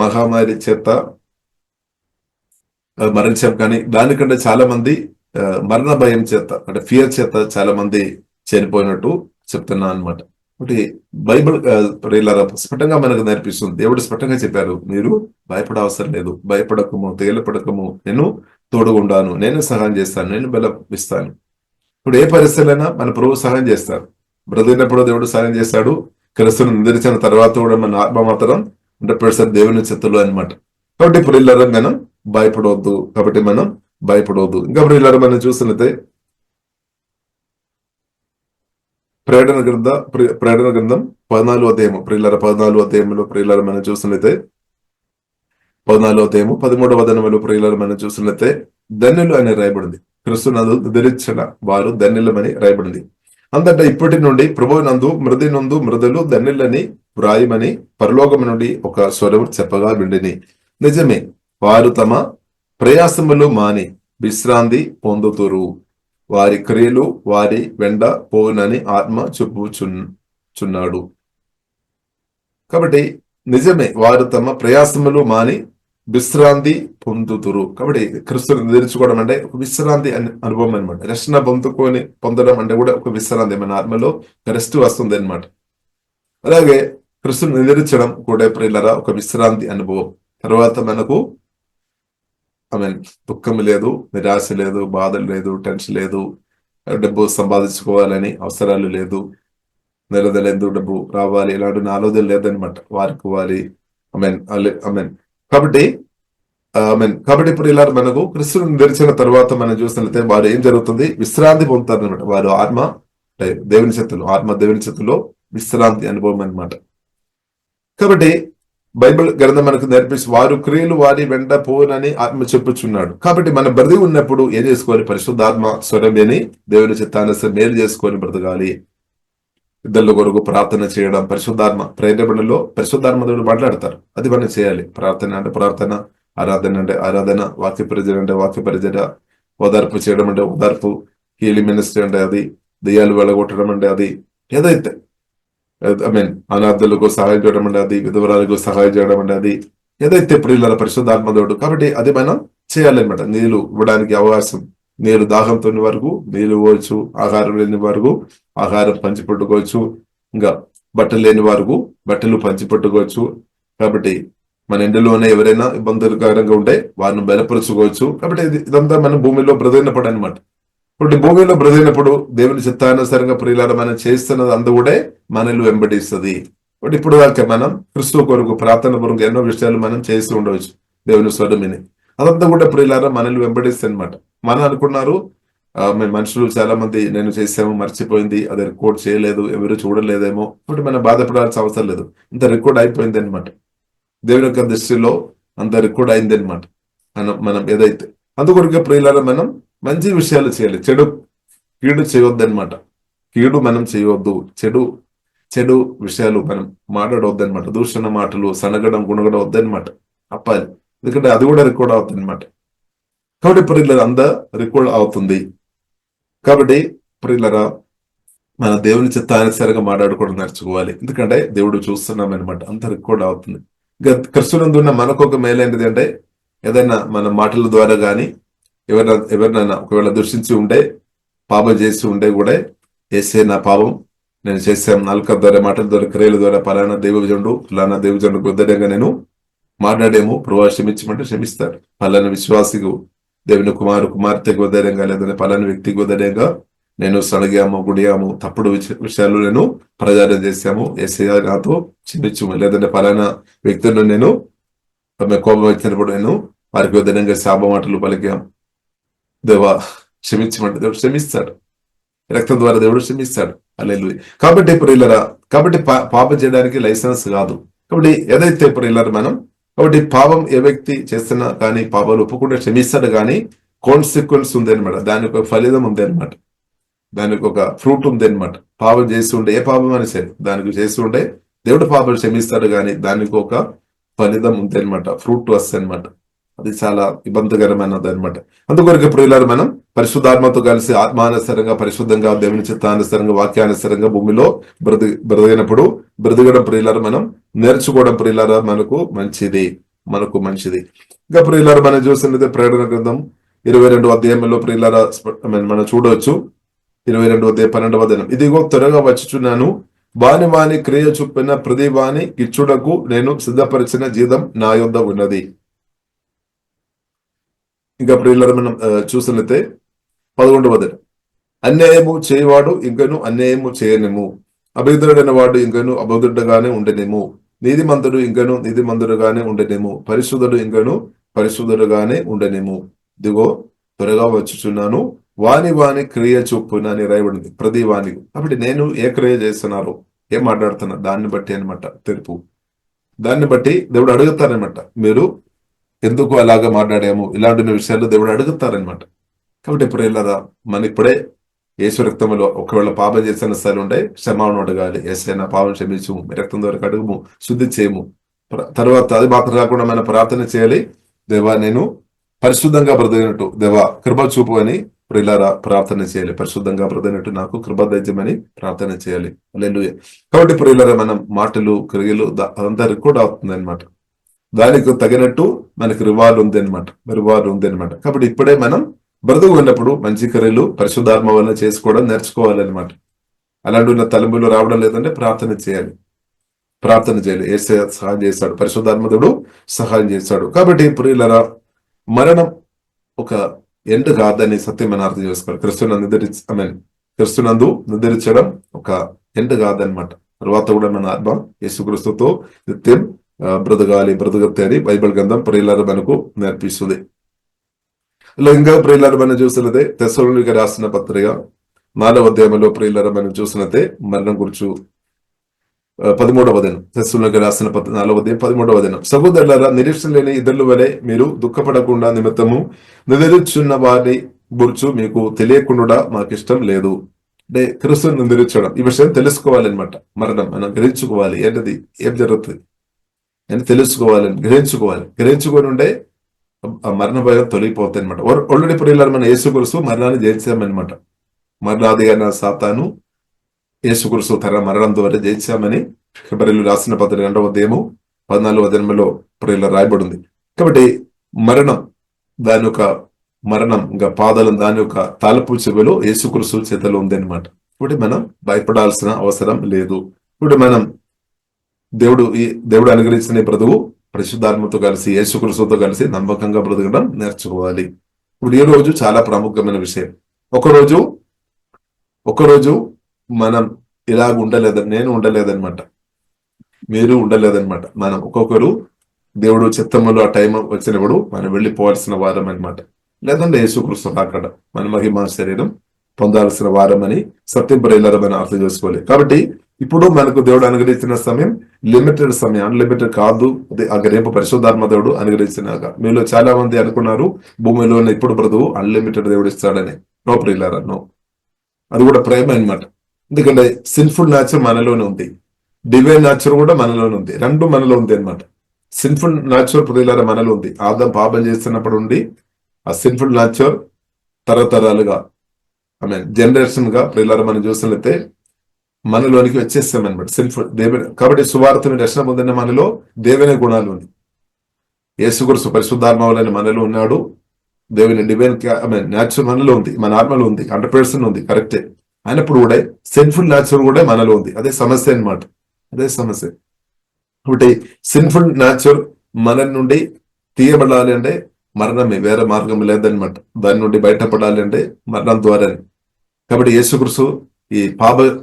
మహమ్మారి చేత మరణించాం, కానీ దానికంటే చాలా మంది మరణ భయం చేత అంటే ఫియర్ చేత చాలా మంది చనిపోయినట్టు చెప్తున్నా అనమాట. ఒకటి బైబిల్ ప్రియులారా స్పష్టంగా మనకు నేర్పిస్తుంది. దేవుడు స్పష్టంగా చెప్పారు, మీరు భయపడ అవసరం లేదు, భయపడకము, తేలిపడకము, నేను తోడుగుండాను, నేను సహాయం చేస్తాను, నేను బలం ఇస్తాను. ఇప్పుడు ఏ పరిస్థితులైనా మన ప్రభు సహాయం చేస్తారు. బ్రతికినప్పుడు దేవుడు సహాయం చేస్తాడు, క్రీస్తును నిద్రించిన తర్వాత కూడా మన ఆత్మ మాత్రం 100% దేవుని చేతుల్లో అనమాట. కాబట్టి ప్రియులారా మనం భయపడవద్దు, కాబట్టి మనం భయపడవద్దు. ఇంకా ప్రియులారా మనం చూస్తున్నట్టే ప్రేరణ గ్రంథం 14వ అధ్యాయము ప్రియులారా 14వ అధ్యాయంలో ప్రియులారా మనం చూస్తున్నట్టే 14వ అధ్యాయము 13వ వచనంలో ప్రియులారా మనం చూస్తున్నట్టే ధన్యులు అని రాయబడింది. క్రీస్తునందు నిద్రించిన వారు ధన్యులమని రాయబడింది. అంతటా ఇప్పటి నుండి ప్రభువు నందు మృదులు ధన్యులని వ్రాయమని పరలోకము నుండి ఒక స్వరం చెప్పగా విండిని. నిజమే, వారు తమ ప్రయాసములు మాని విశ్రాంతి పొందుతురు, వారి క్రియలు వారి వెంట పోనని ఆత్మ చెప్పుచున్నాడు. కాబట్టి నిజమే, వారు తమ ప్రయాసములు మాని విశ్రాంతి పొందుతురు. కాబట్టి క్రీస్తుని నిద్రించుకోవడం అంటే ఒక విశ్రాంతి అనుభవం అనమాట. రక్షణ పొందడం అంటే కూడా ఒక విశ్రాంతి, మన ఆత్మలో రెస్ట్ వస్తుంది అనమాట. అలాగే క్రీస్తుని నిద్రించడం కూడా ప్రియులారా ఒక విశ్రాంతి అనుభవం. తర్వాత మనకు దుఃఖం లేదు, నిరాశ లేదు, బాధలు లేదు, టెన్షన్ లేదు, డబ్బు సంపాదించుకోవాలని అవసరాలు లేదు, నెలదలేదు డబ్బు రావాలి ఇలాంటి ఆలోచన లేదనమాట. వారి కాబట్టి ఇప్పుడు ఇలా మనకు క్రీస్తుని తెరిచిన తర్వాత మనం చూసినట్లయితే వారు ఏం జరుగుతుంది, విశ్రాంతి పొందుతారు అనమాట. వారు ఆత్మ దేవుని చేతుల్లో విశ్రాంతి అనుభవం అనమాట. కాబట్టి బైబిల్ గ్రంథం మనకు నేర్పిస్తూ వారు క్రియలు వారి వెంట పోనని ఆత్మ చెప్పుచున్నాడు. కాబట్టి మనం బ్రతికి ఉన్నప్పుడు ఏం చేసుకోవాలి, పరిశుద్ధాత్మ స్వరం విని దేవుని చిత్తానుసారం మేలు చేసుకొని బ్రతకాలి. ఇద్దరు కొరకు ప్రార్థన చేయడం, పరిశుద్ధాత్మ ప్రేరణలో పరిశుద్ధాత్మ దేవుడు మాట్లాడతారు, అది మనం చేయాలి. ప్రార్థన అంటే ప్రార్థన, ఆరాధన అంటే ఆరాధన, వాక్య పరిచయం అంటే వాక్య పరిచయ, ఓదార్పు చేయడం అంటే ఓదార్పు, హీలింగ్ మినిస్ట్రీ అంటే అది, దెయ్యాలు వెళ్ళగొట్టడం అంటే అది, ఏదైతే అనాథులకు సహాయం చేయడం అంటే అది, విధవరాలకు సహాయం చేయడం అంటే అది, ఏదైతే ప్రియుల పరిశుద్ధాత్మ దేవుడు. కాబట్టి అది మనం చేయాలన్నమాట. నీళ్లు ఇవ్వడానికి అవకాశం, నీరు దాహంతో వరకు నీళ్లు ఇవ్వచ్చు, ఆహారం లేని వరకు ఆహారం పంచిపెట్టుకోవచ్చు, ఇంకా బట్టలు లేని వరకు బట్టలు పంచిపెట్టుకోవచ్చు. కాబట్టి మన ఇంటిలోనే ఎవరైనా ఇబ్బందికరంగా ఉంటే వారిని బలపరుచుకోవచ్చు. కాబట్టి ఇదంతా మనం భూమిలో బ్రతికినప్పుడు అనమాట. కాబట్టి భూమిలో బ్రతికినప్పుడు దేవుని చిత్తానుసారంగా ప్రియులారా మనం చేస్తున్నది అందు కూడా మనల్ని వెంబడిస్తుంది. కాబట్టి ఇప్పుడు దాకా మనం క్రీస్తు కొరకు ప్రార్థన కొరకు ఎన్నో విషయాలు మనం చేస్తూ ఉండవచ్చు, దేవుని స్వరమిని. అదంతా కూడా ప్రియులారా మనల్ని వెంబడిస్తుంది అనమాట. మనం అనుకున్నారు మనుషులు చాలా మంది నేను చేసాము మర్చిపోయింది, అది రికార్డ్ చేయలేదు, ఎవరు చూడలేదేమో, ఇప్పుడు మనం బాధపడాల్సిన అవసరం లేదు, ఇంత రికార్డ్ అయిపోయింది అనమాట. దేవుని యొక్క దృష్టిలో అంత రికార్డ్ అయింది అనమాట. మనం ఏదైతే అందుకొరకు ప్రియులారా మనం మంచి విషయాలు చేయాలి, కీడు చేయొద్దు అనమాట. కీడు మనం చేయవద్దు, చెడు విషయాలు మనం మాట్లాడవద్దు అనమాట. దూషణ మాటలు, సనగడం, గుణగడం వద్దనమాట, అప్పాలి. ఎందుకంటే అది కూడా రికార్డ్ అవుతుంది అనమాట. కాబట్టి ప్రియులారా అంతా రికార్డ్ అవుతుంది. కాబట్టి ప్రియులారా మన దేవుని చిత్తానుసారంగా మాట్లాడుకోవడం నేర్చుకోవాలి. ఎందుకంటే దేవుడు చూస్తున్నాం అనమాట, అంత రికార్డ్ అవుతుంది. ఇంకా క్రిస్తునందున్న మనకు ఒక మేలైనది అంటే ఏదైనా మన మాటల ద్వారా కానీ ఎవరినైనా ఒకవేళ దూషించి ఉంటే, పాపం చేసి ఉంటే కూడా ఏసే నా పాపం నేను చేశాను, నాలుక ద్వారా మాటల ద్వారా క్రియల ద్వారా పలానా దేవజనుడు ఉద్దరంగా నేను మాట్లాడేమో ప్రభావ క్షమించమంటే క్షమిస్తారు. పలానా విశ్వాసికు దేవుని కుమార్తెకు ఉదయంగా లేదని పలానా వ్యక్తికి ఉదయంగా నేను సడగాము గుడియాము తప్పుడు విషయాలు నేను ప్రచారం చేశాము, ఏసయ్య నాతో క్షమించము. లేదంటే పలానా వ్యక్తులను నేను కోపం వచ్చినప్పుడు నేను వారికి ఉదయంగా శాప మాటలు పలికాము, దేవా క్షమించమంటే దేవుడు క్షమిస్తాడు. రక్తం ద్వారా దేవుడు క్షమిస్తాడు. హల్లెలూయా. కాబట్టి ప్రియులారా, కాబట్టి పాపం చేయడానికి లైసెన్స్ కాదు. కాబట్టి ఏదైతే ప్రియులారా మనం, కాబట్టి పాపం ఏ వ్యక్తి చేస్తున్నా కానీ పాపాలు ఒప్పుకుంటే క్షమిస్తాడు, కానీ కాన్సిక్వెన్స్ ఉంది అనమాట, దానికి ఒక ఫలితం ఉంది అనమాట, దానికి ఒక ఫ్రూట్ ఉంది అనమాట. పాపం చేసి ఉంటే, ఏ పాపం అని సరే దానికి చేసి ఉంటే దేవుడు పాపాలు క్షమిస్తాడు, కానీ దానికి ఒక ఫలితం ఉంది అనమాట, ఫ్రూట్ వస్తుంది అనమాట. అది చాలా ఇబ్బందికరమైనది అనమాట. అందుకొరకు ప్రియులారా, మనం పరిశుద్ధాత్మతో కలిసి ఆత్మానుసరంగా పరిశుద్ధంగా దేవుని చిత్తానుసరంగా వాక్యానుసరంగా భూమిలో బ్రతికినప్పుడు బ్రతకడం ప్రియులారా మనం నేర్చుకోవడం ప్రియులారా మనకు మంచిది. ఇంకా ప్రియులారా మనం చూసినది ప్రకటన గ్రంథం 22వ అధ్యాయంలో ప్రియులారా మనం చూడవచ్చు. 22వ అధ్యాయం 12వ వచనం, ఇదిగో త్వరగా వచ్చుచున్నాను, వాని క్రియ చొప్పున ప్రతి వాని ఇచ్చుటకు నేను సిద్ధపరిచిన జీతం నా యొద్ద ఉన్నది. ఇంకా ప్రియులారా మనం చూసినట్లయితే 11వ వచనం, అన్యాయము చేయవాడు ఇంకను అన్యాయము చేయనేము, అభివృద్ధుడైన వాడు ఇంకను అభివృద్ధుడుగానే ఉండనేము, నీతిమంతుడు ఇంకను నీతిమంతుడుగానే ఉండనేము, పరిశుద్ధుడు ఇంకను పరిశుద్ధుడుగానే ఉండనేము. ఇదిగో త్వరగా వచ్చుచున్నాను, వాని క్రియ చొప్పున అని రాయబడింది, ప్రతి వానికి. కాబట్టి నేను ఏ క్రియ చేస్తున్నారో, ఏం మాట్లాడుతున్నా దాన్ని బట్టి అనమాట తెలుపు. దాన్ని బట్టి దేవుడు అడుగుతారనమాట, మీరు ఎందుకు అలాగా మాట్లాడాము, ఇలాంటి విషయాలు దేవుడు అడుగుతారనమాట. కాబట్టి ప్రియులారా మన ఇప్పుడే యేసు రక్తంలో ఒకవేళ పాపం చేసిన స్థలం ఉంటే క్షమాపణ అడగాలి. యేసయ్యా నా పాపం క్షమించుము, రక్తం ద్వారా కడుగుము, శుద్ధి చేయము. తర్వాత అది మాత్రం కాకుండా మనం ప్రార్థన చేయాలి, దేవా నేను పరిశుద్ధంగా బ్రతికినట్టు దేవా కృప చూపు అని ప్రియులారా ప్రార్థన చేయాలి. పరిశుద్ధంగా బ్రతికినట్టు నాకు కృప దయచేయమని ప్రార్థన చేయాలి. హల్లెలూయా. కాబట్టి ప్రియులారా మనం మాటలు క్రియలు అదంతా రికార్డ్ అవుతుంది అనమాట, దానికి తగినట్టు మనకి రివార్డ్ ఉంది అనమాట. కాబట్టి ఇప్పుడే మనం బ్రతుకు ఉన్నప్పుడు మంచి క్రియలు పరిశుద్ధాత్మ వల్ల చేసుకోవడం నేర్చుకోవాలన్నమాట. అలాంటి తలంపులు రావడం లేదంటే ప్రార్థన చేయాలి. యేసయ్య సహాయం చేస్తాడు, పరిశుద్ధాత్మదుడు సహాయం చేస్తాడు. కాబట్టి ప్రియులారా మరణం ఒక ఎండ్ కాదని సత్యం మనం అర్థం చేసుకోవాలి. క్రిస్తునందు నిద్రించడం ఒక ఎండ్ కాదనమాట. తర్వాత కూడా మన ఆత్మ యేసుక్రీస్తుతో నిత్యం బ్రతకతే అని బైబిల్ గ్రంథం ప్రియులారా మనకు నేర్పిస్తుంది. ఇలా ఇంకా ప్రియులారా మనం చూసినదే తెస్సలోనికీయులకు రాసిన పత్రిక 4వ అధ్యాయంలో ప్రియులారా మనం చూసినదే మరణం గురించి 13వ వచనం. తెస్సలోనికీయులకు రాసిన 4వ అధ్యాయం 13వ వచనం, సహోదరులారా నిరీక్షణ లేని ఇతరుల వలె మీరు దుఃఖపడకుండా నిమిత్తము నిద్రించున్న వారిని గురించి మీకు తెలియకుండా మాకు ఇష్టం లేదు. అంటే క్రీస్తును నిద్రించడం, ఈ విషయం తెలుసుకోవాలన్నమాట. మరణం మనం గ్రహించుకోవాలి, ఏంటది ఏం జరుగుతుంది అని గ్రహించుకొని ఉంటే ఆ మరణ భయం తొలగిపోతాయి అనమాట. ఆల్రెడీ ప్రియులారా మన యేసుక్రీస్తు మరణాన్ని జయించామన్నమాట. మరణాది అయిన సాతాను యేసుక్రీస్తు తన మరణం ద్వారా జయించామని హెబ్రీయులకు రాసిన పత్రిక 2వ అధ్యాయము 14వ వచనంలో ప్రియులారా రాయబడింది. కాబట్టి దాని యొక్క మరణం ఇంకా పాదాలం దాని యొక్క తాళపు చెవిలో యేసుక్రీస్తు చేతిలో ఉంది అనమాట. కాబట్టి మనం భయపడాల్సిన అవసరం లేదు. ఇప్పుడు మనం దేవుడు అనుగ్రహించిన బ్రతుకు పరిశుద్ధాత్మతో కలిసి యేసుక్రీస్తుతో కలిసి నమ్మకంగా బ్రతకడం నేర్చుకోవాలి. ఇప్పుడు ఈ రోజు చాలా ప్రాముఖ్యమైన విషయం. ఒకరోజు మనం ఇలాగ నేను ఉండలేదన్నమాట, మీరు ఉండలేదన్నమాట. మనం ఒక్కొక్కరు దేవుడు చిత్తములో ఆ టైం వచ్చినప్పుడు మనం వెళ్ళిపోవాల్సిన వారం అనమాట. లేదంటే యేసుక్రీస్తు అక్కడ మన మహిమ శరీరం పొందాల్సిన వారం అని సత్యం ప్రియులారా మనం అర్థం చేసుకోవాలి. కాబట్టి ఇప్పుడు మనకు దేవుడు అనుగ్రహించిన సమయం లిమిటెడ్ సమయం, అన్లిమిటెడ్ కాదు. అది రేపు పరిశుద్ధాత్మ దేవుడు అనుగ్రహించినాక మీలో చాలా మంది అనుకున్నారు భూమిలో ఇప్పుడు బ్రతుకు అన్లిమిటెడ్ దేవుడు ఇస్తాడని. నో ప్రియులారా, నో. అది కూడా ప్రేమ అనమాట. ఎందుకంటే సిన్ఫుల్ నేచర్ మనలోనే ఉంది, డివైన్ నేచర్ కూడా మనలోనే ఉంది, రెండు మనలో ఉంది అనమాట. సిన్ఫుల్ నేచర్ ప్రియులారా మనలో ఉంది. ఆదాం పాపం చేస్తున్నప్పుడు ఉండి ఆ సిన్ఫుల్ నేచర్ తరతరాలుగా జనరేషన్ గా ప్రియులారా మనం చూసినట్లయితే మనలోనికి వచ్చేస్తామన్నమాట. సిన్ఫుల్ దేవుని, కాబట్టి సువార్త రక్షణ పొందిన మనలో దేవుని గుణాలు ఉంది. యేసుక్రీస్తు పరిశుద్ధాత్మ వలన మనలో ఉన్నాడు. దేవుని డివైన్ న్యాచురల్ మనలో ఉంది, మన ఆత్మలో ఉంది, 100% ఉంది, కరెక్టే. అయినప్పుడు కూడా సిన్ఫుల్ న్యాచురల్ కూడా మనలో ఉంది. అదే సమస్య అన్నమాట, అదే సమస్య. కాబట్టి సిన్ఫుల్ న్యాచురల్ మన నుండి తీయబడాలి అంటే మరణమే, వేరే మార్గం లేదనమాట. దాని నుండి బయటపడాలి అంటే మరణం ద్వారానే. కాబట్టి యేసుక్రీస్తు ఈ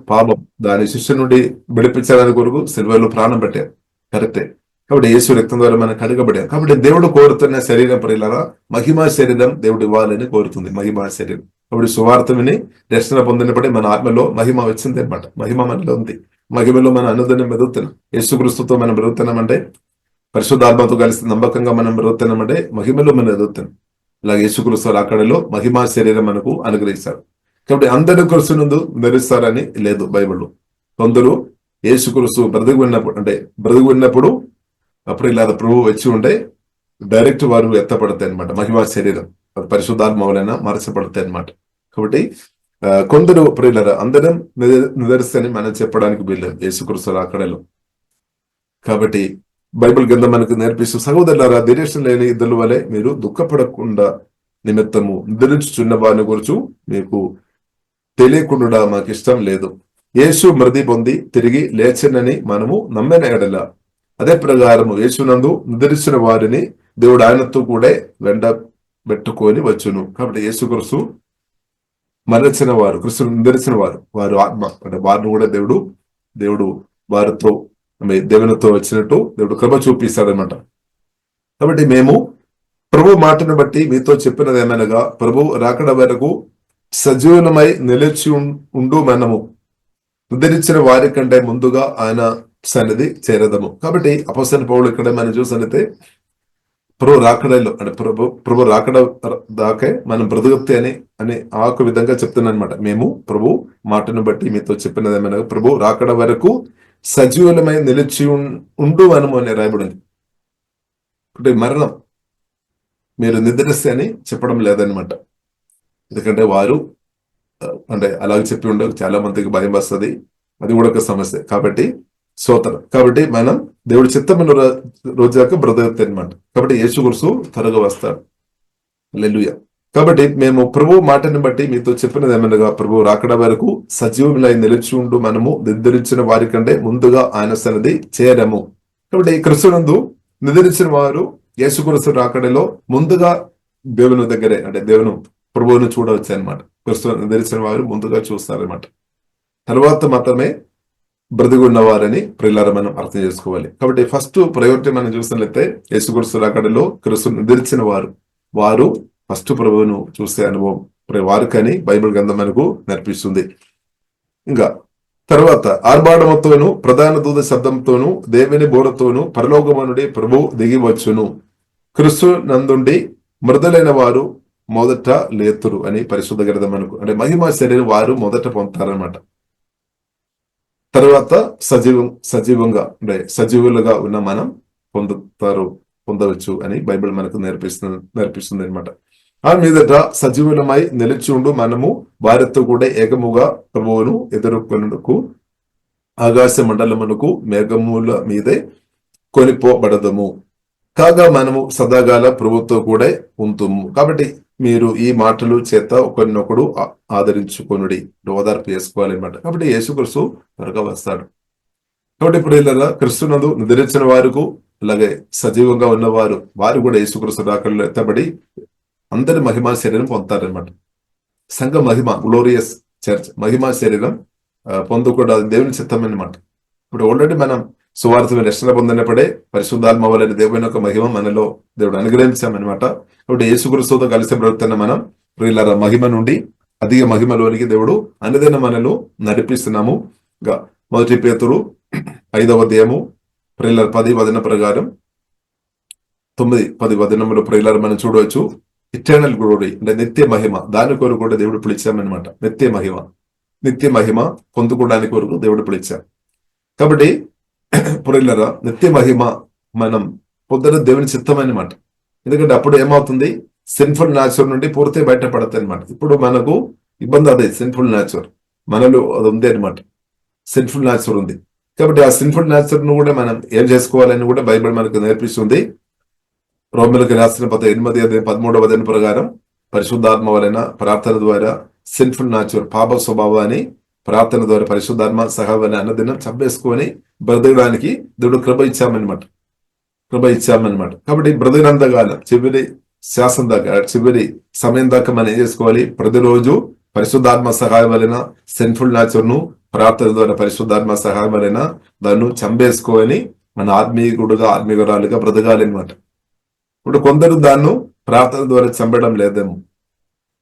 పాపం దాని శిక్ష నుండి విడిపించడానికి కొరకు సిల్వలో ప్రాణం పెట్టారు, కరెక్టే. కాబట్టి యేసు రక్తం ద్వారా మనం కడగబడాం. కాబట్టి దేవుడు కోరుతున్న శరీరం ప్రియులారా మహిమా శరీరం దేవుడు ఇవ్వాలని కోరుతుంది, మహిమా శరీరం. కాబట్టి సువార్త విని రక్షణ పొందినప్పుడే మన ఆత్మలో మహిమ వచ్చింది అనమాట. మహిమ మనలో ఉంది, మహిమలో మన అనుదినం ఎదుగుతున్నాం. యేసుక్రీస్తుతో మనం ఎదుగుతున్నామంటే, పరిశుద్ధాత్మతో కలిసి నమ్మకంగా మనం ఎదుగుతున్నామంటే మహిమలో మనం ఎదుగుతున్నాం. ఇలాగ యేసుక్రీస్తు రాకడలో మహిమా శరీరం మనకు అనుగ్రహిస్తారు. కాబట్టి అందరూ క్రీస్తునందు ధరిస్తారని లేదు బైబిల్లో. కొందరు యేసుక్రీస్తు బ్రతికి ఉన్నప్పుడు అప్పుడు ఇలా ప్రభు వచ్చి ఉంటే డైరెక్ట్ వారు ఎత్తపడతాయి అనమాట. మహిమా శరీరం పరిశుద్ధాత్మ వలన మార్చబడతాయి అనమాట. కాబట్టి కొందరు ప్రియులారా అందరం నిదర్శని మనం చెప్పడానికి వీల్లేదు యేసుక్రీస్తు రాకడలో. కాబట్టి బైబిల్ గ్రంథం మనకు నేర్పిస్తూ, సహోదరులారా ధైర్యం లేని ఇద్దరు వలె మీరు దుఃఖపడకుండా నిమిత్తము నిద్రించుచున్న వారిని గురించి మీకు తెలియకుండా మాకు ఇష్టం లేదు. యేసు మృతి పొంది తిరిగి లేచనని మనము నమ్మిన ఎడల అదే ప్రకారము యేసునందు నిద్రించిన వారిని దేవుడు ఆయనతో కూడా వెంట పెట్టుకొని వచ్చును. కాబట్టి యేసుక్రీస్తు మరణించిన వారు, క్రీస్తు నిద్రించిన వారు ఆత్మ అంటే వారిని కూడా దేవుడు వారితో దేవునితో వచ్చినట్టు దేవుడు కృప చూపిస్తాడనమాట. కాబట్టి మేము ప్రభు మాటను బట్టి మీతో చెప్పినది ఏమనగా, ప్రభు రాకడ వరకు సజీవనమై నిలిచి ఉండు మనము నిద్రించిన వారి కంటే ముందుగా ఆయన సన్నిధి చేరదము. కాబట్టి అపోస్తలుడైన పౌలు ఇక్కడ మనం చూసినట్లయితే ప్రభు రాకడలో అంటే ప్రభు రాకడ దాకే మనం బ్రతుకుతే అని ఆ ఒక విధంగా చెప్తున్నాను అనమాట. మేము ప్రభు మాటను బట్టి మీతో చెప్పినది ఏమనగా, ప్రభు రాకడ వరకు సజీవులమై నిలిచి ఉండు మనము అని రాయబడింది. అంటే మరణం మీరు నిద్రిస్తే అని చెప్పడం లేదనమాట. ఎందుకంటే వారు అంటే అలాగే చెప్పి ఉండే చాలా మందికి భయం వస్తుంది, అది కూడా ఒక సమస్య. కాబట్టి కాబట్టి మనం దేవుడి చిత్తమైన రోజాక బ్రతుకుతాయి అనమాట. కాబట్టి యేసుక్రీస్తు త్వరగా వస్తాడు. హల్లెలూయా. కాబట్టి మేము ప్రభు మాటని బట్టి మీతో చెప్పినది ఏమనగా, ప్రభు రాకడ వరకు సజీవులై నిలిచి ఉండు మనము నిద్రించిన వారి కంటే ముందుగా ఆయన సన్నిధి చేరము. కాబట్టి క్రీస్తునందు నిద్రించిన వారు యేసుక్రీస్తు రాకడలో ముందుగా దేవుని దగ్గరే అంటే దేవుని ప్రభువును చూడవచ్చు అనమాట. క్రీస్తు నిద్రించిన వారు ముందుగా చూస్తారనమాట. తర్వాత మాత్రమే బ్రతికి ఉన్నవారని ప్రియులారా మనం అర్థం చేసుకోవాలి. కాబట్టి ఫస్ట్ ప్రయారిటీ మనం చూసినట్లయితే యేసుక్రీస్తు రాకడలో క్రీస్తు నిద్రించిన వారు ఫస్ట్ ప్రభువును చూసే అనుభవం వారికని బైబిల్ గ్రంథం మనకు నేర్పిస్తుంది. ఇంకా తర్వాత ఆర్భాటముతోను ప్రధాన దూత శబ్దంతోను దేవుని బోరతోను పరలోకమనుడి ప్రభు దిగి వచ్చును. క్రీస్తు నందుండి మృదులైన వారు మొదట లేతురు అని పరిశుద్ధ గ్రంథం మనకు అంటే మహిమ శరీరం వారు మొదట పొందుతారనమాట. తర్వాత సజీవంగా అంటే సజీవులుగా ఉన్న మనం పొందవచ్చు అని బైబిల్ మనకు నేర్పిస్తుంది అనమాట. ఆ మీదట సజీవులమై నిలిచి ఉండు మనము వారితో కూడా ఏకముగా ప్రభువును ఎదుర్కొనుటకు ఆకాశ మండలమునకు మేఘముల మీదే కొనిపోబడదము. కాగా మనము సదాగాల ప్రభుత్వం కూడా ఉంటుము. కాబట్టి మీరు ఈ మాటలు చేత ఒకరినొకడు ఆదరించుకొనుడి, ఓదార్పు చేసుకోవాలన్నమాట. కాబట్టి యేసుక్రీస్తు త్వరగా వస్తాడు. కాబట్టి ఇప్పుడు ఇలా క్రీస్తునందు నిద్రించిన వారికి అలాగే సజీవంగా ఉన్నవారు వారు కూడా యేసుక్రీస్తు రాకడలో ఎత్తబడి అందరి మహిమా శరీరం పొందుతారనమాట. సంఘ మహిమ గ్లోరియస్ చర్చ్ మహిమా శరీరం పొందుకోవడం దేవుని చిత్తం అనమాట. ఇప్పుడు ఆల్రెడీ మనం సువార్త రక్షణ పొందినప్పుడే పరిశుద్ధాత్మ వలన దేవుని యొక్క మహిమ మనలో దేవుడు అనుగ్రహించామన్నమాట. కాబట్టి యేసుక్రీస్తుతో కలిసి బ్రతుకుతున్న మనం ప్రియులారా మహిమ నుండి అధిక మహిమలోనికి దేవుడు అనుదిన మనలో నడిపిస్తున్నాము. ఇంకా 1 పేతురు 5వ అధ్యాయము ప్రియులార 10 వచన ప్రకారం 9-10 వచనములు ప్రియులార మనం చూడవచ్చు. ఇటర్నల్ గ్లోరీ అంటే నిత్య మహిమ, దాని కొరకు కూడా దేవుడు పిలిచామన్నమాట. నిత్య మహిమ పొందుకోవడానికి కొరకు దేవుడు పిలిచాం. కాబట్టి ప్రియులారా నిత్య మహిమ మనం పొద్దున దేవుని చిత్తం అన్నమాట. ఎందుకంటే అప్పుడు ఏమవుతుంది, సిన్ఫుల్ న్యాచురల్ నుండి పూర్తిగా బయటపడతాయి అనమాట. ఇప్పుడు మనకు ఇబ్బంది అదే సిన్ఫుల్ న్యాచురల్ మనలో అది ఉంది అనమాట. సిన్ఫుల్ నేచర్ ఉంది. కాబట్టి ఆ సిన్ఫుల్ నేచర్ ను కూడా మనం ఏం చేసుకోవాలని కూడా బైబిల్ మనకు నేర్పిస్తుంది. రోమిలకు రాసిన 8:13 ప్రకారం పరిశుద్ధాత్మ వలన ప్రార్థన ద్వారా సిన్ఫుల్ నేచర్ పాప స్వభావాన్ని ప్రార్థన ద్వారా పరిశుద్ధాత్మ సహాయాన్ని అన్నదినం చంపేసుకొని బ్రతకడానికి దేవుడు కృప ఇచ్చామన్నమాట. కాబట్టి బ్రతికినంతకాలం చివరి శాసం దాకా, చివరి సమయం దాకా మనం ఏం చేసుకోవాలి? ప్రతిరోజు పరిశుద్ధాత్మ సహాయం వలన సిన్ఫుల్ నేచర్ ను ప్రార్థన ద్వారా పరిశుద్ధాత్మ సహాయం వలన దాన్ని చంపేసుకొని మన ఆత్మీయురాలుగా బ్రతకాలి అనమాట. ఇప్పుడు కొందరు దాన్ని ప్రార్థన ద్వారా చంపడం లేదేమో.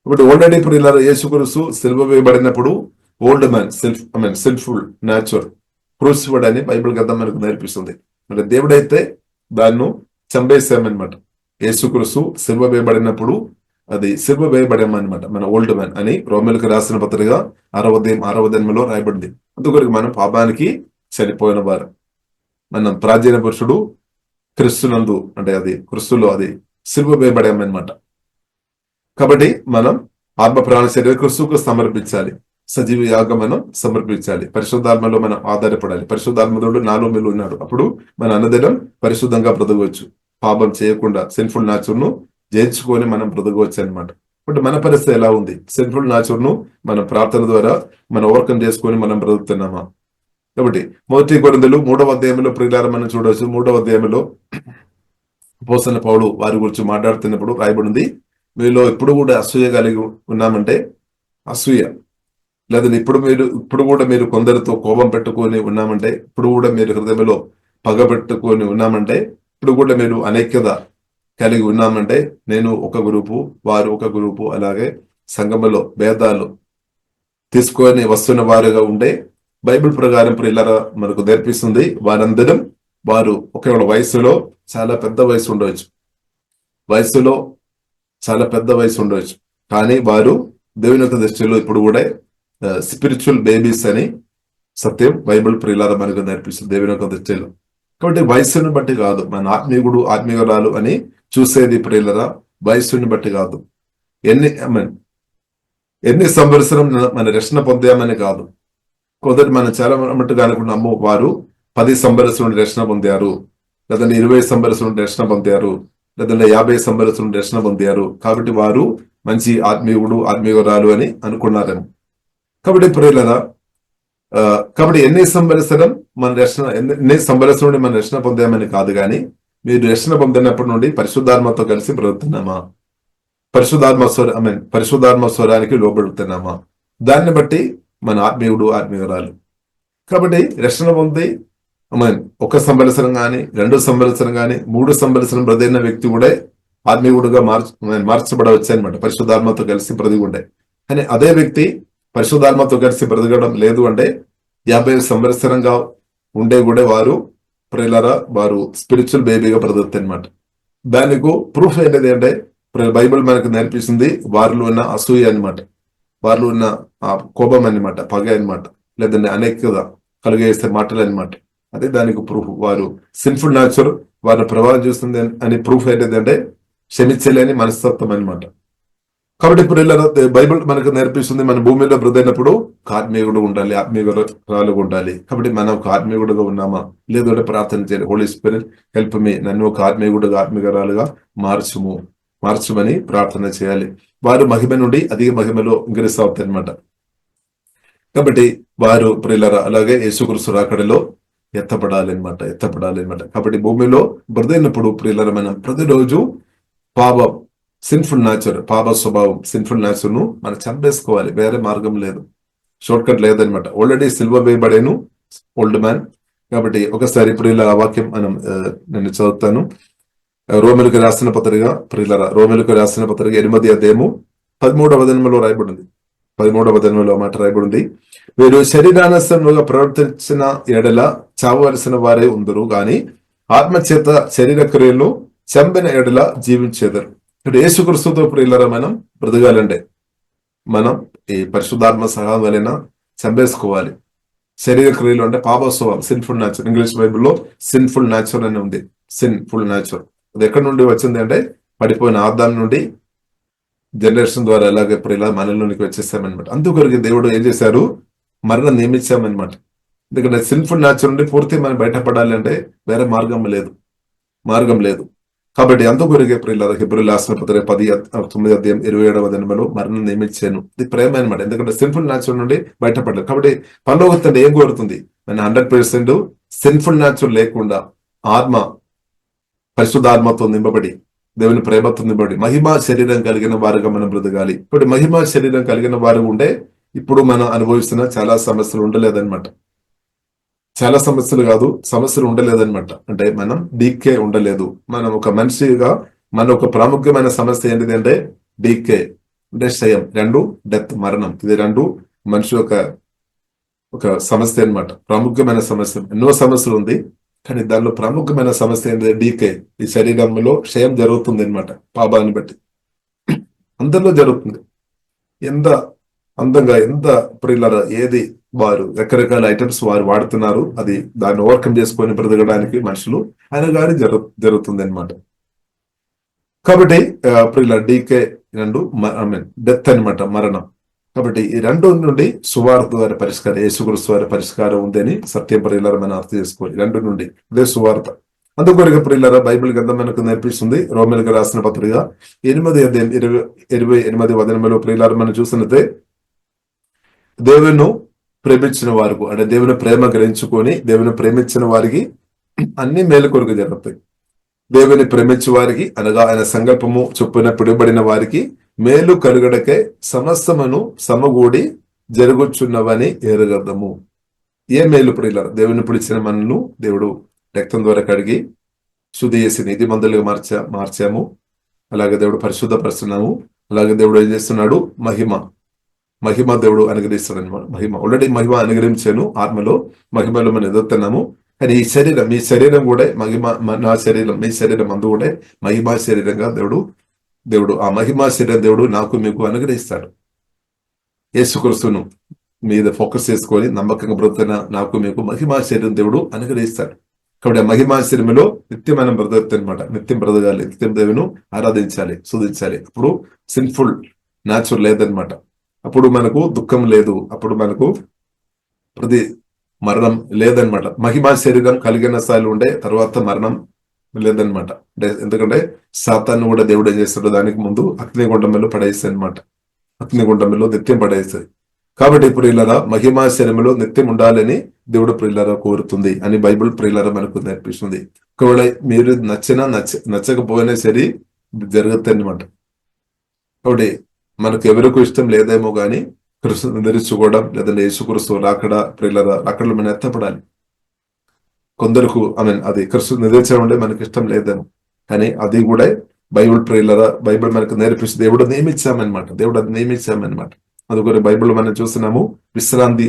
ఇప్పుడు ఆల్రెడీ ఇప్పుడు ఇలా యేసుక్రీస్తు సిలువ వేయబడినప్పుడు old man sinful nature crucified అని బైబిల్ గ్రంథం మనకు నేర్పిస్తుంది. అంటే దేవుడైతే దాన్ని చంపేసామన్నమాట. యేసుక్రీస్తు సిలువ వేయబడినప్పుడు అది సిలువ వేయబడామన్నమాట, మన ఓల్డ్ మ్యాన్ అని రోమిలకు రాసిన పత్రిక 6వ రాయబడింది. అందుకొరకు మనం పాపానికి చనిపోయిన వారు. మనం ప్రాచీన పురుషుడు క్రీస్తునందు, అంటే అది క్రీస్తులో అది సిలువ వేయబడామన్నమాట. కాబట్టి మనం ఆత్మ ప్రాణ శరీర క్రీస్తుకు సమర్పించాలి, సజీవ యాగం మనం సమర్పించాలి, పరిశుద్ధాత్మలో మనం ఆధారపడాలి. పరిశుద్ధాత్మడు నాలో మీరు ఉన్నాడు, అప్పుడు మన అన్నదినం పరిశుద్ధంగా బ్రతకవచ్చు. పాపం చేయకుండా సిన్ఫుల్ నేచర్ ను జయించుకొని మనం బ్రతకవచ్చు అనమాట. ఇప్పుడు మన పరిస్థితి ఎలా ఉంది? సిన్ఫుల్ నేచర్ ను మనం ప్రార్థన ద్వారా మనం ఓవర్కమ్ చేసుకొని మనం బ్రతుకుతున్నామా? కాబట్టి 1 కొరింథీయులు 3వ ప్రియులారా మనం చూడవచ్చు. 3వ అపోస్తలుడైన పౌలు వారి గురించి మాట్లాడుతున్నప్పుడు రాయబడింది, మీలో ఇప్పుడు కూడా అసూయ కలిగి ఉన్నామంటే, అసూయ లేదంటే ఇప్పుడు కూడా మీరు కొందరితో కోపం పెట్టుకొని ఉన్నామంటే, ఇప్పుడు కూడా మీరు హృదయంలో పగ పెట్టుకొని ఉన్నామంటే, ఇప్పుడు కూడా మీరు అనైక్యత కలిగి ఉన్నామంటే, నేను ఒక గ్రూపు, వారు ఒక గ్రూపు, అలాగే సంఘములో భేదాలు తీసుకొని వస్తున్న వారుగా ఉండే బైబిల్ ప్రకారం ప్రియులారా మనకు నేర్పిస్తుంది. వారు ఒకవేళ వయసులో చాలా పెద్ద వయసు ఉండవచ్చు, కానీ వారు దేవుని యొక్క దృష్టిలో ఇప్పుడు కూడా స్పిరిచువల్ బేబీస్ అని సత్యం బైబిల్ ప్రియులారా మనకు నేర్పిస్తుంది దేవుని యొక్క దృష్టిలో. కాబట్టి వయస్సును బట్టి కాదు మన ఆత్మీయురాలు అని చూసేది ప్రియులారా, వయస్సుని బట్టి కాదు. ఎన్ని సంవత్సరం మన రక్షణ పొందామని కాదు. కొందరు మనం చాలా మట్టుగా అనుకున్నాము, వారు 10 సంవత్సరం నుండి రక్షణ పొందారు, లేదంటే 20 సంవత్సరం నుండి రక్షణ పొందారు, లేదంటే 50 సంవత్సరం నుండి రక్షణ పొందారు, కాబట్టి వారు మంచి ఆత్మీయురాలు అని అనుకున్నారేమో. కాబట్టి ప్రియులారా, కాబట్టి ఎన్ని సంవత్సరం నుండి మన రక్షణ పొందామని కాదు, కానీ మీరు రక్షణ పొందినప్పటి నుండి పరిశుద్ధాత్మతో కలిసి బ్రతుకుతున్నామా? పరిశుద్ధాత్మ స్వరానికి లోబడుతున్నామా? దాన్ని బట్టి మన ఆత్మీయురాలు. కాబట్టి రక్షణ పొంది 1 సంవత్సరం కానీ 2 సంవత్సరం కానీ 3 సంవత్సరం బ్రతికిన వ్యక్తి కూడా ఆత్మీయుడుగా మార్చబడవచ్చు అనమాట, పరిశుద్ధాత్మతో కలిసి బ్రతికుండే. కానీ అదే వ్యక్తి పరిశుద్ధాత్మతో కలిసి బ్రతకడం లేదు అంటే 50 సంవత్సరంగా ఉండే కూడా వారు ప్రియులారా వారు స్పిరిచువల్ బేబీగా బ్రతుకుతారు అనమాట. దానికి ప్రూఫ్ ఏంటిది అంటే బైబిల్ మనకు నేర్పిస్తుంది, వారిలో ఉన్న అసూయ అనమాట, వారిలో ఉన్న కోపం అనమాట, పగ అనమాట, లేదంటే అనేకత కలిగేసే మాటలు అనమాట. అదే దానికి ప్రూఫ్. వారు సిన్ఫుల్ నేచర్ వారిని ప్రభావం చూస్తుంది అని ప్రూఫ్ ఏంటంటే క్షమించలేని మనస్తత్వం అనమాట. కాబట్టి ఇప్పుడు బైబిల్ మనకు నేర్పిస్తుంది, మన భూమిలో బ్రతికినప్పుడు ఆత్మీయుడు ఉండాలి, ఆత్మీయురాలుగా ఉండాలి. కాబట్టి మనం ఒక ఆత్మీయుడుగా ఉన్నామా? లేదంటే ప్రార్థన చేయాలి, హోలీ స్పిరిట్ హెల్ప్ మీ, నన్ను ఒక ఆత్మీయురాలుగా మార్చమని ప్రార్థన చేయాలి. వారు మహిమ నుండి అధిక మహిమలో ఇంక్రీస్ అవుతాయి అనమాట. కాబట్టి వారు ప్రియులారా అలాగే యేసుక్రీస్తు రాకడలో ఎత్తపడాలి అనమాట. కాబట్టి భూమిలో బ్రతికినప్పుడు ప్రియులారా మనం ప్రతిరోజు పాప స్వభావం సిన్ఫుల్ నేచర్ ను మనం చంపేసుకోవాలి. వేరే మార్గం లేదు, షార్ట్ కట్ లేదనమాట. ఆల్రెడీ సిల్వ వేయబడేను ఓల్డ్ మ్యాన్. కాబట్టి ఒకసారి ఇప్పుడు ఇలా ఆ వాక్యం నేను చదువుతాను. రోమిలకు రాసిన పత్రిక 8వ రాయబడింది. 13వ మాట రాయబడింది, మీరు శరీరానుసారంగా ప్రవర్తించిన ఎడల చావవలసిన వారే ఉందరు, గాని ఆత్మచేత శరీర క్రియలను చంపిన ఎడల జీవించేదరు. ఇక్కడ యేసుక్రీస్తుతో ప్రియులారా మనం బ్రతకాలంటే మనం ఈ పరిశుద్ధాత్మ సహాయం వలన చంపేసుకోవాలి. శరీర క్రియలు అంటే పాప స్వభావం, సిన్ఫుల్ నేచర్. ఇంగ్లీష్ బైబుల్లో సిన్ఫుల్ నేచర్ అని ఉంది. సిన్ఫుల్ నేచర్ అది ఎక్కడి నుండి వచ్చింది అంటే పడిపోయిన ఆదాం నుండి జనరేషన్ ద్వారా ఎలాగే ఇప్పుడు ఇలా మనలోనికి వచ్చేసామన్నమాట. అందుకొరకు దేవుడు ఏం చేశారు? మరణం నియమించామన్నమాట. ఎందుకంటే సిన్ఫుల్ న్యాచర్ నుండి పూర్తి మనం బయటపడాలి అంటే వేరే మార్గం లేదు. కాబట్టి అందుకొరిగే ప్రియులారా, హెబ్రీయుల రాసిన పత్రిక 10:9-27 మరణం నియమించాను. ఇది ప్రేమ అనమాట. ఎందుకంటే సిన్ఫుల్ న్యాచర్ నుండి బయటపడలేదు. కాబట్టి పరలోక తండ్రి ఏం కోరుతుంది? మన 100% సిన్ఫుల్ న్యాచర్ లేకుండా ఆత్మ పరిశుద్ధాత్మతో నింపబడి, దేవుని ప్రేమతో నింపబడి మహిమా శరీరం కలిగిన వారుగా మనం బ్రతకాలి. ఇప్పుడు మహిమా శరీరం కలిగిన వారు ఉండే ఇప్పుడు మనం అనుభవిస్తున్న చాలా సమస్యలు ఉండలేదన్నమాట. చాలా సమస్యలు కాదు, సమస్యలు ఉండలేదన్నమాట. అంటే మనం డీకే ఉండలేదు. మనం ఒక మనిషిగా మన ఒక ప్రాముఖ్యమైన సమస్య ఏంటిది అంటే డీకే అంటే క్షయం, 2 డెత్ మరణం. ఇది 2 మనిషి ఒక సమస్య అన్నమాట. ప్రాముఖ్యమైన సమస్య. ఎన్నో సమస్యలు ఉంది, కానీ దానిలో ప్రాముఖ్యమైన సమస్య ఏంటంటే డీకే. ఈ శరీరంలో క్షయం జరుగుతుంది అన్నమాట. పాపాన్ని బట్టి అందరిలో జరుగుతుంది. ఎంత అందంగా, ఎంత ప్రియులారా, ఏది వారు రకరకాల ఐటమ్స్ వారు వాడుతున్నారు, అది దాన్ని ఓవర్కమ్ చేసుకొని బ్రతకడానికి మనుషులు ఆయన గారి జరుగుతుంది అనమాట. కాబట్టి ప్రియుల డీకే 2 డెత్ అనమాట, మరణం. కాబట్టి ఈ 2 నుండి సువార్త వారి పరిష్కారం, యేసుక్రీస్తు వారి పరిష్కారం ఉందని సత్యం ప్రియులారా మనం అర్థం చేసుకోవాలి. 2 నుండి ఇదే సువార్త. అందుకొరకు ప్రియులారా బైబిల్ గ్రంథం మనకు నేర్పిస్తుంది. రోమీయులకు రాసిన పత్రిక 8:28 ప్రియులారా మనం చూసినట్లయితే దేవుని ప్రేమించిన వారికి, అంటే దేవుని ప్రేమ గ్రహించుకొని దేవుని ప్రేమించిన వారికి అన్ని మేలు కొరకు జరుగుతాయి. దేవుని ప్రేమించే వారికి అనగా ఆయన సంకల్పము చొప్పున పిలువబడిన వారికి మేలు కలుగడకే సమస్తమును సమగూడి జరుగుచున్నవని ఎరగదము. ఏ మేలు ప్రియులారా? దేవుని పిలిచిన మనను దేవుడు రక్తం ద్వారా కడిగి శుద్ధి చేసి నీతిమంతులుగా మార్చాము. అలాగే దేవుడు పరిశుద్ధపరుస్తున్నాము. అలాగే దేవుడు ఏం చేస్తున్నాడు? మహిమ దేవుడు అనుగ్రహిస్తాడు అనమాట. ఆల్రెడీ మహిమ అనుగ్రహించాను. ఆత్మలో మహిమలో మనం ఎదుగుతున్నాము. కానీ ఈ శరీరం, మీ శరీరం కూడా నా శరీరం, మీ శరీరం అందు కూడా మహిమా శరీరంగా దేవుడు ఆ మహిమా శరీరం దేవుడు నాకు మీకు అనుగ్రహిస్తాడు. యేసుక్రీస్తును మీద ఫోకస్ చేసుకొని నమ్మకంగా బ్రతుకున్న నాకు మీకు మహిమా శరీరం దేవుడు అనుగ్రహిస్తాడు. కాబట్టి ఆ మహిమా శరీరంలో నిత్యం మనం బ్రతకచ్చు అనమాట. నిత్యం బ్రతకాలి, నిత్యం దేవుని ఆరాధించాలి, స్తుతించాలి. అప్పుడు సిన్ఫుల్ న్యాచురల్ లేదనమాట. అప్పుడు మనకు దుఃఖం లేదు, అప్పుడు మనకు మరణం లేదనమాట. మహిమా శరీరం కలిగిన స్థాయిలో ఉండే తర్వాత మరణం లేదనమాట. ఎందుకంటే సాతాను కూడా దేవుడు ఏం చేస్తాడు? దానికి ముందు అగ్నిగుండంలో పడేస్తాయి అనమాట. అగ్నిగుండంలో నిత్యం పడేస్తాయి. కాబట్టి ప్రియులారా మహిమా శరీరంలో నిత్యం ఉండాలని దేవుడు ప్రియులారా కోరుతుంది అని బైబిల్ ప్రియులారా మనకు నేర్పిస్తుంది. ఒకవేళ మీరు నచ్చకపోయినా సరే జరుగుతాయి అనమాట. కాబట్టి మనకు ఎవరికి ఇష్టం లేదేమో గాని కృష్ణ ధరించుకోవడం, లేదంటే యేసుక్రీస్తు రాకడలో మనం ఎత్తపడాలి. కొందరకు అది కృష్ణ నిధించడం అంటే మనకి ఇష్టం లేదేమో, కానీ అది కూడా బైబిల్ ప్రియులారా బైబిల్ మనకు నేర్పిస్తుంది. దేవుడు అది నియమించామన్నమాట. అందుకని బైబిల్ మనం చూస్తున్నాము, విశ్రాంతి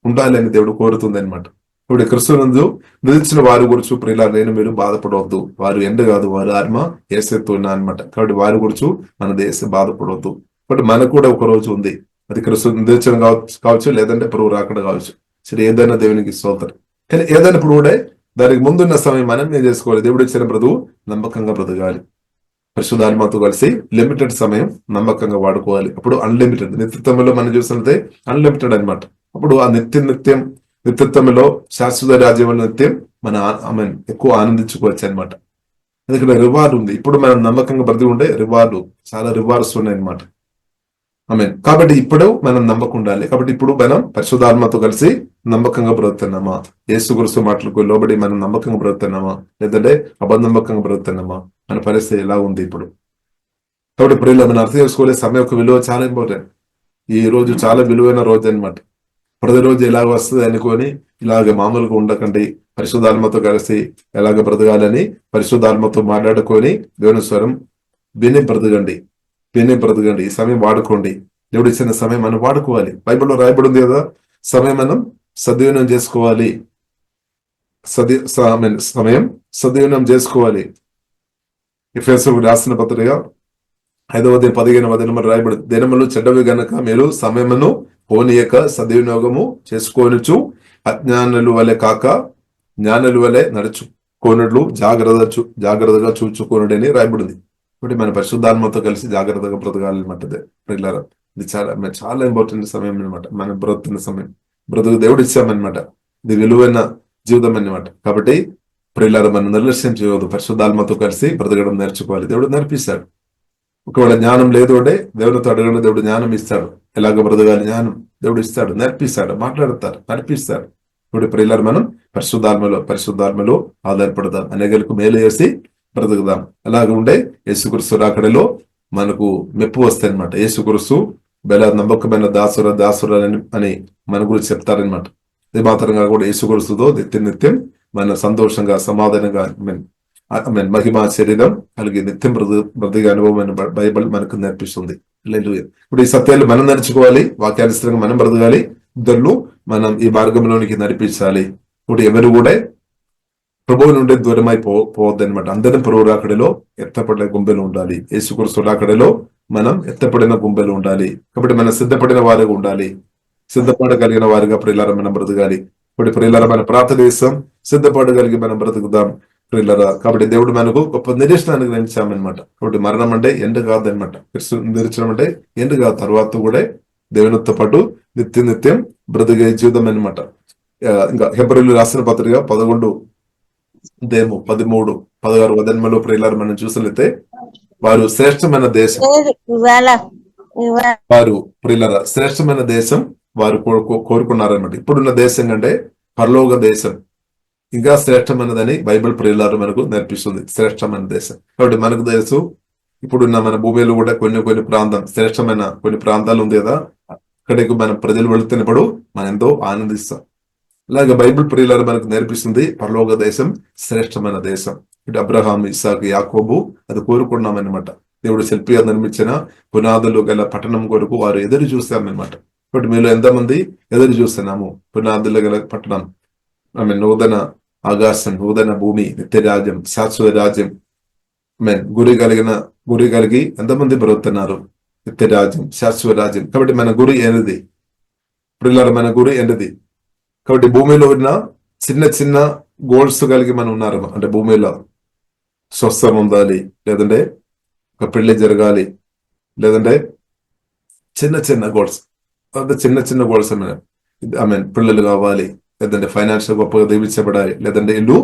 ఉండాలని దేవుడు కోరుతుంది అనమాట. ఇప్పుడు క్రిస్తునందు నిలిచిన వారి గురించి ప్రియులారా నేను మీరు బాధపడవద్దు. వారు ఎండ కాదు, వారు ఆత్మ యేసుతున్నా అనమాట. కాబట్టి వారి గురించి మన దేశం బాధపడవద్దు. కాబట్టి మనకు కూడా ఒక రోజు ఉంది. అది క్రిస్తు నిలిచడం కావచ్చు, లేదంటే ప్రభు రాకడ కావచ్చు. సరే, ఏదైనా దేవునికి స్తోత్రం. కానీ ఏదైనా ఇప్పుడు కూడా దానికి ముందున్న సమయం మనం ఏం చేసుకోవాలి? దేవుడు ఇచ్చిన బ్రతుకు నమ్మకంగా బ్రతకాలి. పరిశుద్ధాత్మతో కలిసి లిమిటెడ్ సమయం నమ్మకంగా వాడుకోవాలి. అప్పుడు అన్లిమిటెడ్ నిత్యత్వంలో మనం చూసినట్లయితే అన్లిమిటెడ్ అనమాట. అప్పుడు ఆ నిత్యత్వంలో శాశ్వత రాజ్యంలో నిత్యం మన ఎక్కువ ఆనందించుకోవచ్చు అనమాట. ఎందుకంటే రివార్డ్ ఉంది. ఇప్పుడు మనం నమ్మకంగా బ్రతికి ఉండే చాలా రివార్డ్స్ ఉన్నాయి అనమాట. కాబట్టి ఇప్పుడు మనం నమ్మకం ఉండాలి. కాబట్టి ఇప్పుడు మనం పరిశుద్ధాత్మతో కలిసి నమ్మకంగా బ్రతుకుతున్నామా? యేసుక్రీస్తు మాటలకు లోబడి మనం నమ్మకంగా బ్రతుకుతున్నామా, లేదంటే అబద్ధనమ్మకంగా బ్రతుకుతున్నామా? మన పరిస్థితి ఎలా ఉంది ఇప్పుడు? కాబట్టి ఇప్పుడు మనం అర్థం చేసుకోలే సమయం యొక్క విలువ చాలా ఇంపార్టెంట్. ఈ రోజు చాలా విలువైన రోజు అనమాట. ప్రతిరోజు ఎలాగ వస్తుంది అనుకొని ఇలాగ మామూలుగా ఉండకండి. పరిశుద్ధాత్మతో కలిసి ఎలాగ బ్రతకాలని పరిశుద్ధాత్మతో మాట్లాడుకొని దేవుని స్వరం విని బ్రతకండి. ఈ సమయం వాడుకోండి. దేవుడు ఇచ్చిన సమయం మనం వాడుకోవాలి. బైబిల్లో రాయబడి ఉంది కదా, సమయం మనం సద్వినియోగం చేసుకోవాలి. సమయం సద్వినియోగం చేసుకోవాలి. ఎఫెసీయులకు రాసిన పత్రిక 5:15 రాయబడి, దినములు చెడ్డవి గనక మీరు సమయమును పోనీయక సద్వినియోగము చేసుకోనుచు అజ్ఞానులు వలె కాక జ్ఞానుల వలె నడుచుకోనట్లు జాగ్రత్తగా చూచుకోనుడని రాయబడింది. కాబట్టి మన పరిశుద్ధాత్మతో కలిసి జాగ్రత్తగా బ్రతకాలన్నమాట. ఇది చాలా చాలా ఇంపార్టెంట్ సమయం అనమాట. మనం బ్రతుకుతున్న సమయం, దేవుడు ఇచ్చామన్నమాట. ఇది విలువైన జీవితం అన్నమాట. కాబట్టి ప్రియులారా మనం నిర్లక్ష్యం చేయవద్దు. పరిశుద్ధాత్మతో కలిసి బ్రతకడం నేర్చుకోవాలి. దేవుడు నేర్పిస్తాడు. ఒకవేళ జ్ఞానం లేదు అంటే దేవుడితో అడగండి, దేవుడు జ్ఞానం ఇస్తాడు. ఎలాగ బ్రతకాలి జ్ఞానం దేవుడు ఇస్తాడు, నేర్పిస్తాడు, మాట్లాడతారు, నడిపిస్తాడు. ఇప్పుడు ప్రియులారా మనం పరిశుద్ధాత్మలో ఆధారపడదాం, అనేకలకు మేలు చేసి బ్రతుకుదాం. అలాగే ఉండే యేసుక్రీస్తు రాకడలో మనకు మెప్పు వస్తాయి అనమాట. యేసుక్రీస్తు బెల నమ్మకమైన దాసుర అని మన గురించి చెప్తారనమాట. ఇది మాత్రంగా కూడా యేసుక్రీస్తుతో నిత్యం మన సంతోషంగా సమాధానంగా మహిమా శరీరం కలిగి నిత్యం బ్రతికే అనుభవం బైబిల్ మనకు నేర్పిస్తుంది. ఇప్పుడు ఈ సత్యాలు మనం నడుచుకోవాలి, వాక్యానుసరంగా మనం బ్రతకాలి, ఇద్దరు మనం ఈ మార్గంలోనికి నడిపించాలి. ఇప్పుడు ఎవరు కూడా ప్రభువు నుండి దూరమై పోవద్దు అనమాట. అందరం ప్రభు రాకడలో ఎత్తపడిన గుంపెలు ఉండాలి. యేసుక్రీస్తు రాకడలో మనం ఎత్తపడిన గుంపెలు ఉండాలి. కాబట్టి మనం సిద్ధపడిన వారుగా ఉండాలి, సిద్ధపడగలిగిన వారుగా ప్రియులారా మనం బ్రతకాలి. ఇప్పుడు ప్రియులారా మన ప్రార్థన చేస్తాం, సిద్ధపడగలిగి మనం బ్రతుకుదాం ప్రియులారా. కాబట్టి దేవుడు మనకు గొప్ప నిరీక్షణ అనుగ్రహించామన్నమాట. కాబట్టి మరణం అంటే ఎండ్ కాదనమాట. నిరీక్షణ అంటే ఎండ్ కాదు, తర్వాత కూడా దేవునితో పాటు నిత్యం బ్రతికే జీవితం అనమాట. ఇంకా హెబ్రీయులకు రాసిన పత్రిక 11:13-16 వదన్మలో ప్రియులారా మనం చూసినట్లయితే వారు శ్రేష్టమైన దేశం, వారు ప్రియులారా శ్రేష్టమైన దేశం వారు కోరుకున్నారనమాట. ఇప్పుడున్న దేశం కంటే పరలోక దేశం ఇంకా శ్రేష్టమైనదని బైబిల్ ప్రియులారా మనకు నేర్పిస్తుంది. శ్రేష్టమైన దేశం. కాబట్టి మనకు తెలుసు ఇప్పుడున్న మన భూమిలో కూడా కొన్ని ప్రాంతం శ్రేష్టమైన కొన్ని ప్రాంతాలు ఉంది కదా, అక్కడికి మన ప్రజలు వెళుతున్నప్పుడు మనం ఎంతో ఆనందిస్తాం. అలాగే బైబిల్ ప్రియులారా మనకు నేర్పిస్తుంది పరలోక దేశం శ్రేష్టమైన దేశం. ఇటు అబ్రహాం, ఇస్సాకు, యాకోబు అది కోరుకున్నామన్నమాట. దేవుడు శిల్పిగా నిర్మించిన పునాదులు గల పట్టణం కొరకు వారు ఎదురు చూస్తామన్నమాట. ఇప్పుడు మీలో ఎంతమంది ఎదురు చూస్తున్నాము? పునాదులు గల పట్టణం, నూతన ఆకాశం, నూతన భూమి, నిత్యరాజ్యం, శాశ్వత రాజ్యం, గురి కలిగి ఎంతమంది బ్రతుకుతున్నారు? నిత్యరాజ్యం, శాశ్వత రాజ్యం. కాబట్టి మన గురి ఏంటిది ప్రియులారా? మన గురి ఏంటిది? కాబట్టి భూమిలో ఉన్న చిన్న గోల్స్ కలిగి మనం ఉన్నారు. అంటే భూమిలో స్వస్థం ఉండాలి, లేదంటే ఒక పెళ్లి జరగాలి, లేదంటే చిన్న గోల్స్, అంటే చిన్న గోల్స్ పిల్లలు కావాలి, లేదంటే ఫైనాన్షియల్ గొప్పగా దీవించబడాలి, లేదంటే ఇల్లు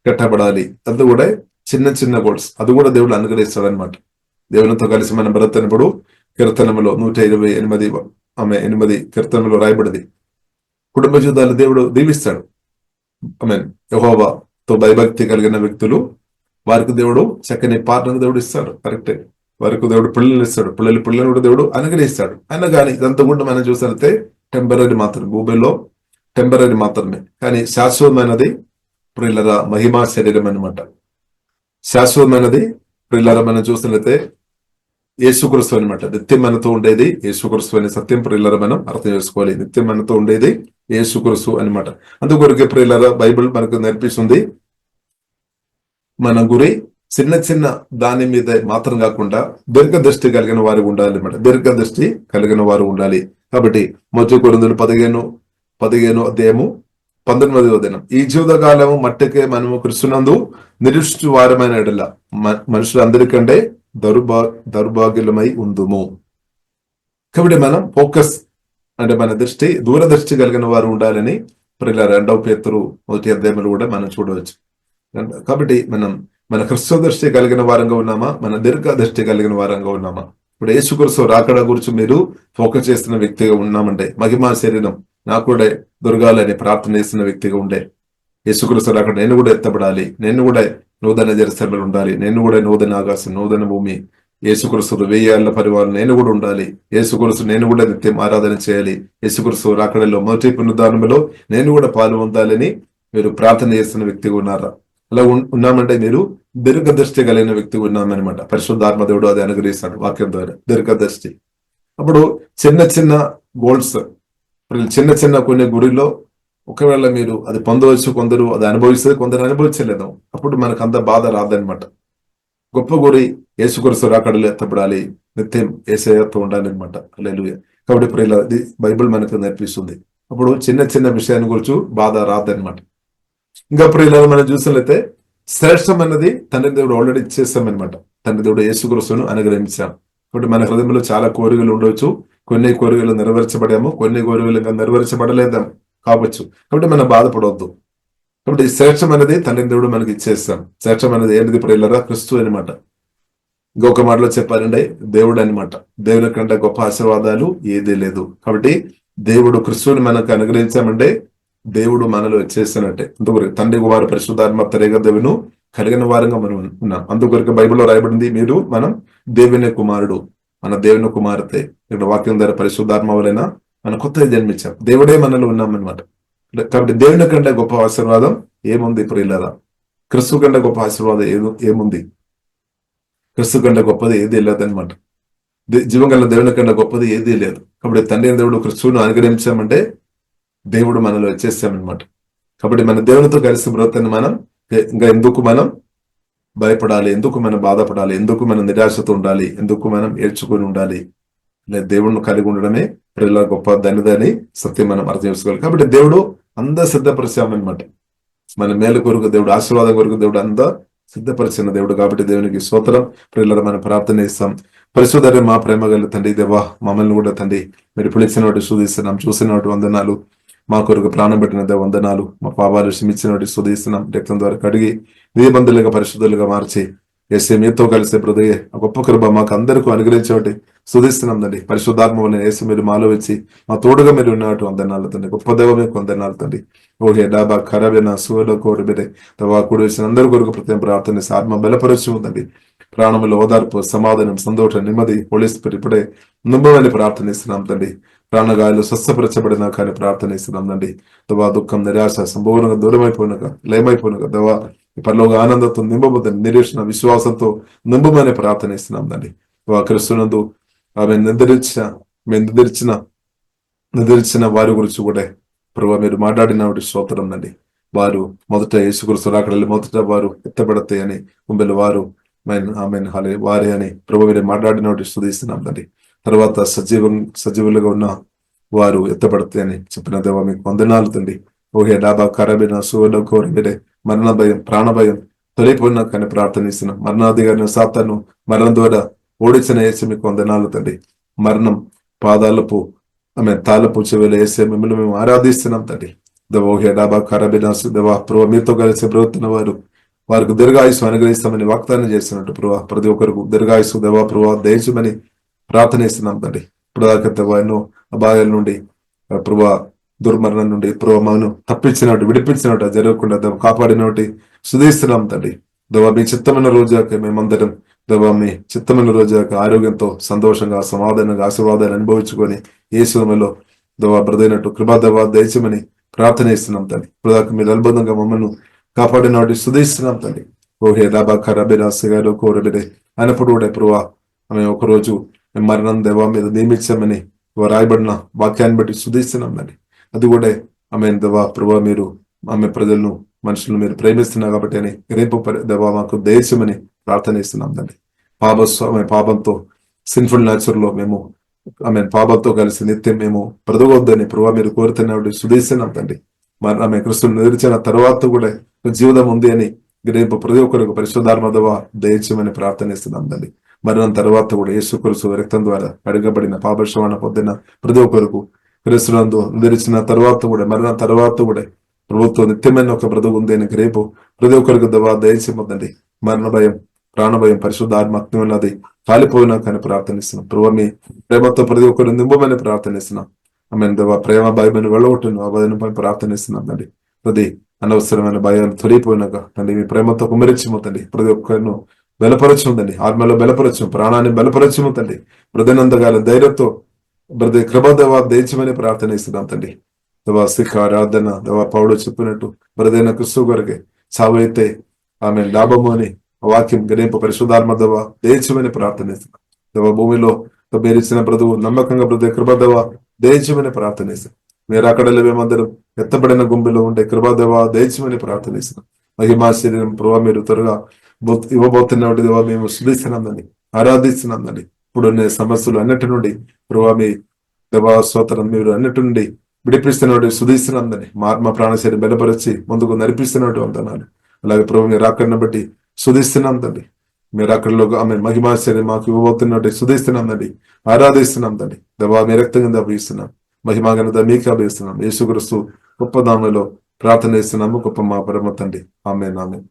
కట్టబడాలి. అది కూడా చిన్న గోల్స్. అది కూడా దేవుడు అనుగ్రహిస్తాడు అనమాట. దేవునితో కలిసి మనం బ్రతుకున్నప్పుడు కీర్తనములో 128 కీర్తనములో రాయబడింది, కుటుంబ జీవితాలు దేవుడు దీవిస్తాడు. యెహోవాతో భయభక్తి కలిగిన వ్యక్తులు వారికి దేవుడు చక్కని పాటను దేవుడు ఇస్తాడు. కరెక్టే, వారికి దేవుడు పిల్లలు ఇస్తాడు, పిల్లలు కూడా దేవుడు అనుగ్రహిస్తాడు. అయినా కానీ ఇదంతా కూడా మనం చూసినట్లయితే టెంపరీ మాత్రమే, భూమిలో టెంపరీ మాత్రమే. కానీ శాశ్వతమైనది ప్రియులారా మహిమా శరీరం అనమాట. శాశ్వతమైనది ప్రియులారా మనం చూసినట్లయితే యేసుక్రీస్తు అనమాట. నిత్యం మనతో ఉండేది యేసుక్రీస్తు అనే సత్యం ప్రియులారా మనం అర్థం చేసుకోవాలి. నిత్యం మనతో ఉండేది యేసుక్రీస్తు అనమాట. అందుకొరకే ప్రియులారా బైబిల్ మనకు నేర్పిస్తుంది మన గురి చిన్న దాని మీద మాత్రం కాకుండా దీర్ఘదృష్టి కలిగిన వారు ఉండాలి అనమాట. దీర్ఘదృష్టి కలిగిన వారు ఉండాలి. కాబట్టి 1 కొరింథీయులు 15:19 ఈ జీవితకాలము మట్టికే మనము క్రీస్తునందు నిరీక్షించు వారమైన ఎడల మనుషులందరికంటే దౌర్భాగ్యులమై ఉందుము. కాబట్టి మనం ఫోకస్ అంటే మన దూరదృష్టి కలిగిన వారు ఉండాలని ప్రియులారా 2వ పేతురు 1 కూడా మనం చూడవచ్చు. కాబట్టి మన క్రిస్తు దృష్టి కలిగిన వారంగా ఉన్నామా, మన దీర్ఘ దృష్టి కలిగిన వారంగా ఉన్నామా? ఇప్పుడు యేసుక్రీస్తు రాకడ గురించి మీరు ఫోకస్ చేస్తున్న వ్యక్తిగా ఉన్నామంటే, మహిమా శరీరం నాకు కూడా దొరకాలని ప్రార్థన చేస్తున్న వ్యక్తిగా ఉండే, యేసుక్రీస్తు రాకడ నేను కూడా ఎత్తబడాలి, నేను కూడా నూతన జెరూసలేములో ఉండాలి, నేను కూడా నూతన ఆకాశం, నూతన భూమి, యేసుక్రీస్తు 1000 ఏళ్ల పరివారం నేను కూడా ఉండాలి, యేసుక్రీస్తు నేను కూడా నిత్యం ఆరాధన చేయాలి, యేసుక్రీస్తు రాకడలో మొదటి పునరుద్ధానంలో నేను కూడా పాలు పొందాలని మీరు ప్రార్థన చేస్తున్న వ్యక్తిగా ఉన్నారా? అలా ఉన్నామంటే మీరు దీర్ఘదృష్టి కలిగిన వ్యక్తిగా ఉన్నామన్నమాట. పరిశుద్ధాత్మ దేవుడు అది అనుగ్రహిస్తాడు వాక్యం ద్వారా దీర్ఘదృష్టి. అప్పుడు చిన్న గోల్స్, చిన్న కొన్ని గురిలో ఒకవేళ మీరు అది పొందవచ్చు, కొందరు అది అనుభవిస్తే, కొందరు అనుభవించలేదు. అప్పుడు మనకు అంత బాధ రాదనమాట. గొప్ప గురి యేసుక్రీస్తు రాకడలో ఎత్తబడాలి, నిత్యం యేసయ్యతో ఉండాలి అనమాట. హల్లెలూయా. కాబట్టి ప్రియుల ఇది బైబిల్ మనకు నేర్పిస్తుంది. అప్పుడు చిన్న విషయాన్ని గురించి బాధ రాదనమాట. ఇంకా ప్రియుల మనం చూసినట్లయితే శ్రేష్టమైనది తండ్రి దేవుడు ఆల్రెడీ ఇచ్చేస్తామన్నమాట. తండ్రి దేవుడు యేసుక్రీస్తును అనుగ్రహించాం. కాబట్టి మన హృదయంలో చాలా కోరికలు ఉండవచ్చు. కొన్ని కోరికలు నెరవేర్చబడాము, కొన్ని కోరికలు ఇంకా నెరవేర్చబడలేదాం. కావచ్చు. కాబట్టి మనం బాధపడవద్దు. కాబట్టి శ్రేష్టం అనేది తండ్రి దేవుడు మనకి ఇచ్చేస్తాం. శ్రేష్టం అనేది ఏంటిది ప్రియులారా? క్రీస్తు అనమాట. ఇంకొక మాటలో చెప్పాలంటే దేవుడు అనమాట. దేవుని కంటే గొప్ప ఆశీర్వాదాలు ఏదీ లేదు. కాబట్టి దేవుడు క్రీస్తుని మనకు అనుగ్రహించామంటే దేవుడు మనలో వచ్చేసినట్టే. అందుకొరకు తండ్రి కుమారు పరిశుద్ధాత్మ త్రియేక దేవుని కలిగిన వారంగా మనం ఉన్నాం. అందుకొరకు బైబిల్లో రాయబడింది, మనం దేవుని కుమారుడు, మన దేవుని కుమార్తె. ఇక్కడ వాక్యం ద్వారా పరిశుద్ధాత్మ వలన మన కొత్తగా జన్మించాం. దేవుడే మనలో ఉన్నాం అనమాట. కాబట్టి దేవుని కంటే గొప్ప ఆశీర్వాదం ఏముంది ప్రియులారా? క్రీస్తు కంటే గొప్ప ఆశీర్వాదం ఏముంది? క్రీస్తు కంటే గొప్పది ఏదీ లేదనమాట. జీవం గల దేవుని కంటే గొప్పది ఏదీ లేదు. కాబట్టి తండ్రి దేవుడు క్రీస్తును అనుగ్రహించామంటే దేవుడు మనలో వచ్చేసామన్నమాట. కాబట్టి మన దేవునితో కలిసి బ్రతని మనం ఇంకా ఎందుకు మనం భయపడాలి? ఎందుకు మనం బాధపడాలి? ఎందుకు మనం నిరాశతో ఉండాలి? ఎందుకు మనం ఏడ్చుకొని ఉండాలి? దేవుడిని కలిగి ఉండడమే ప్రియుల గొప్ప ధనిదని సత్యం మనం అర్థం చేసుకోవాలి. కాబట్టి దేవుడు అంతా సిద్ధపరిచామన్నమాట. మన మేలు కొరకు దేవుడు, ఆశీర్వాదం కొరకు దేవుడు అంతా సిద్ధపరిచిన దేవుడు. కాబట్టి దేవునికి స్తోత్రం. ప్రియులారా మనం ప్రార్థన చేస్తాం. పరిశుద్ధ మా ప్రేమ గల తండ్రి దేవా, మమ్మల్ని కూడా తండ్రి మీరు పిలిచిన వాటి శోధిస్తున్నాం, చూసిన వాటి వందనాలు, మా కొరకు ప్రాణం పెట్టిన దేవ వందనాలు, మా పాపాలు క్షమించిన వాటి శోధిస్తున్నాం, రక్తం ద్వారా కడిగి నిబంధులుగా పరిశుద్ధులుగా మార్చి ఏసే మీతో కలిసే హృదయ గొప్ప కృప మాకు అందరికీ అనుగ్రహించబట్టి శోధిస్తున్నాం తండ్రి. పరిశుద్ధాత్మ వల్ల ఏసు మీరు మాలో వచ్చి మా తోడుగా మీరు ఉన్నట్టు వందనాలు తండ్రి. గొప్ప దేవ మీకు వందనాలు తండ్రి. ఓహే డాబా ఖరాబేనా సువలో కోరబెరే తవా కూడి వచ్చిన అందరి కొరకు ప్రత్యేక ప్రార్థన ఆత్మ బలపరచు తండ్రి. ప్రాణములో ఓదార్పు, సమాధానం, సంతోషం, నెమ్మది పోలీసు ఇప్పుడే నింబమని ప్రార్థనిస్తున్నాం తండ్రి. ప్రాణగాయలు స్వస్థపరచబడినా కానీ ప్రార్థనిస్తున్నాం తండ్రి. దవా దుఃఖం, నిరాశ సంపూర్ణంగా దూరమైపోయినగా, లయమైపోయినగా దవా పరలోక ఆనందంతో నింపబోతుంది, నిరీక్షణ విశ్వాసంతో నింపమని ప్రార్థనిస్తున్నాం తండ్రి. క్రీస్తునందు ఆమె నిద్రించిన వారి గురించి కూడా ప్రభావ మీరు మాట్లాడిన స్తోత్రం తండ్రి. వారు మొదట యేసుక్రీస్తు రాకడలు మొదట వారు ఎత్తబడతాయి అని ముంబెలు వారు వారే అని ప్రభు మీరు మాట్లాడిన స్తుతిస్తున్నాం తండ్రి. తర్వాత సజీవులుగా ఉన్న వారు ఎత్తబడతాయి అని చెప్పిన దేవ మీకు వందనాలు తండ్రి. ఓహే డాబా కరబిన సువలో కోరబిడే మరణ భయం, ప్రాణ భయం తొలిపోయినా కానీ ప్రార్థనిస్తున్నాం. మరణాధికారిని సాతాను మరణం ద్వారా ఓడించిన వేసి మీకు వందనాలు తండ్రి. మరణం పాదాలపు తాళపు చెవిలో వేసే మిమ్మల్ని మేము ఆరాధిస్తున్నాం తండ్రి. ఓహే డాబా కరబినాసు దేవా ప్రభు మీతో కలిసి బ్రతున్న వారికి దీర్ఘాయుసు అనుగ్రహిస్తామని వాగ్దానం చేస్తున్నట్టు ప్రభా ప్రతి ఒక్కరికి దీర్ఘాయుసు దేవా ప్రభా దయచేయమని ప్రార్థనిస్తున్నాం తండ్రి. ఇప్పుడు దాకా ఎన్నో అభాయాల నుండి ప్రభా దుర్మరణం నుండి ప్రభావను తప్పించినట్టు విడిపించినట్టు జరగకుండా దేవ కాపాడినట్టు సుధిస్తున్నాం తండ్రి. దేవా మీ చిత్తమైన రోజాక మేమందరం దేవా మీ చిత్తమైన రోజాక ఆరోగ్యంతో సంతోషంగా సమాధానంగా ఆశీర్వాదాలు అనుభవించుకొని యేసులో దేవా బ్రదైనట్టు కృపా దేవా దయచేయమని ప్రార్థనిస్తున్నాం తండ్రి. ఇప్పుడు దాకా మీరు అద్భుతంగా మమ్మల్ని కాపాడినట్టు సుధిస్తున్నాం తండ్రి. ఓహే దాబా ఖరాబిరాసగారు కోరబిరే అయినప్పుడు కూడా ప్రభా ఆమె ఒకరోజు మరణం దేవా మీద నియమించామని రాయబడిన వాక్యాన్ని బట్టి సుధిస్తున్నాం తండ్రి. అది కూడా ఆమె దేవా ప్రభా మీరు ఆమె ప్రజలను మనుషులను మీరు ప్రేమిస్తున్నారు కాబట్టి అని రేపు దేవా మాకు దయచేయమని ప్రార్థనిస్తున్నాం తండ్రి. పాపంతో సిన్ఫుల్ నేచర్ లో మేము ఆమె పాపంతో కలిసి నిత్యం మేము బ్రతకొద్దని ప్రభా మీరు కోరుతున్నప్పుడు సుధిస్తున్నాం తండ్రి. మరి ఆమె క్రీస్తుని నిలిచిన తర్వాత కూడా జీవితం ఉంది అని రేపు ప్రతి ఒక్కరికి పరిశుద్ధాత్మ దేవా దయచేయమని ప్రార్థనిస్తున్నాం తండ్రి. మరణం తర్వాత కూడా యేసుక్రీస్తు రక్తం ద్వారా అడగబడిన పాపక్షమాపణ పొందిన ప్రతి ఒక్కరికి క్రీస్తునందు నిలిచిన తర్వాత కూడా మరణం తర్వాత కూడా ప్రభుత్వం నిత్యమైన ఒక బ్రతుకు ఉంది అని రేపు ప్రతి ఒక్కరికి దేవా దయచేయమండి. మరణ భయం, ప్రాణ భయం, పరిశుద్ధాత్మ అగ్ని ఉన్నది కాలిపోయినా కానీ ప్రార్థనిస్తున్నాం. ప్రభు మీ ప్రేమతో ప్రతి ఒక్కరు నింపమని ప్రార్థనిస్తున్నాం. ఆమె దేవా ప్రేమ భయమని వెళ్ళగొట్టును ఆ భయం ప్రార్థనిస్తున్నాం తండ్రి. ప్రతి అనవసరమైన భయాన్ని తొలిపోయినాక తండ్రి మీ ప్రేమతో కుమరించమతండి. ప్రతి ఒక్కరిను బలపరచుందండి, ఆత్మలో బలపరచు, ప్రాణాన్ని బలపరచము తండ్రి. హృదయనందగాల ధైర్యంతో బ్రదే కృపదేవా దయచమని ప్రార్థనిస్తున్నాం తండ్రి. దేవా శిఖ ఆరాధన దేవా పౌడు చెప్పినట్టు బ్రదైన క్రీస్తు కొరకే సావు అయితే ఆమె లాభము అని వాక్యం గణింప పరిశుద్ధాత్మ దేవా దయచమని ప్రార్థనిస్తున్నాం. దేవా భూమిలో మీరు ఇచ్చిన బ్రతువు నమ్మకంగా బ్రదే కృపదేవా దయచమని ప్రార్థనిస్తున్నాం. మీరు అక్కడ మేమందరం ఎత్తబడిన గుంపులో ఉండే కృపాదేవా దయచమని ప్రార్థనిస్తున్నాం. మహిమా శరీరం ప్రభావ మీరు త్వరగా ఇవ్వబోతున్నటువంటి దేవా మేము శుద్ధిస్తున్నాందండి, ఆరాధిస్తున్నాందండి. ఇప్పుడున్న సమస్యలు అన్నిటి నుండి ప్రభావ మీ దేవా స్తోత్రం మీరు అన్నిటి నుండి విడిపిస్తున్నట్టు శుద్ధిస్తున్నాందని మా ప్రాణశరీరం బలపరిచి ముందుకు నడిపిస్తున్నట్టు అంటున్నాను. అలాగే ప్రభు మీరు అక్కడిని బట్టి శుద్ధిస్తున్నాం తండ్రి. మీరు అక్కడలో ఆమె మహిమా శరీరం మాకు ఇవ్వబోతున్నట్టు శుద్ధిస్తున్నాం తండ్రి, ఆరాధిస్తున్నాం తండ్రి. దేవా మీ రక్తం కింద అభిస్తున్నాం. మహిమాగనత మీకే అభిస్తున్నాం. యేసుక్రీస్తు గొప్ప నామములో ప్రార్థన చేస్తున్నాము, గొప్ప మా పరమ తండ్రి. ఆమేన్, ఆమేన్.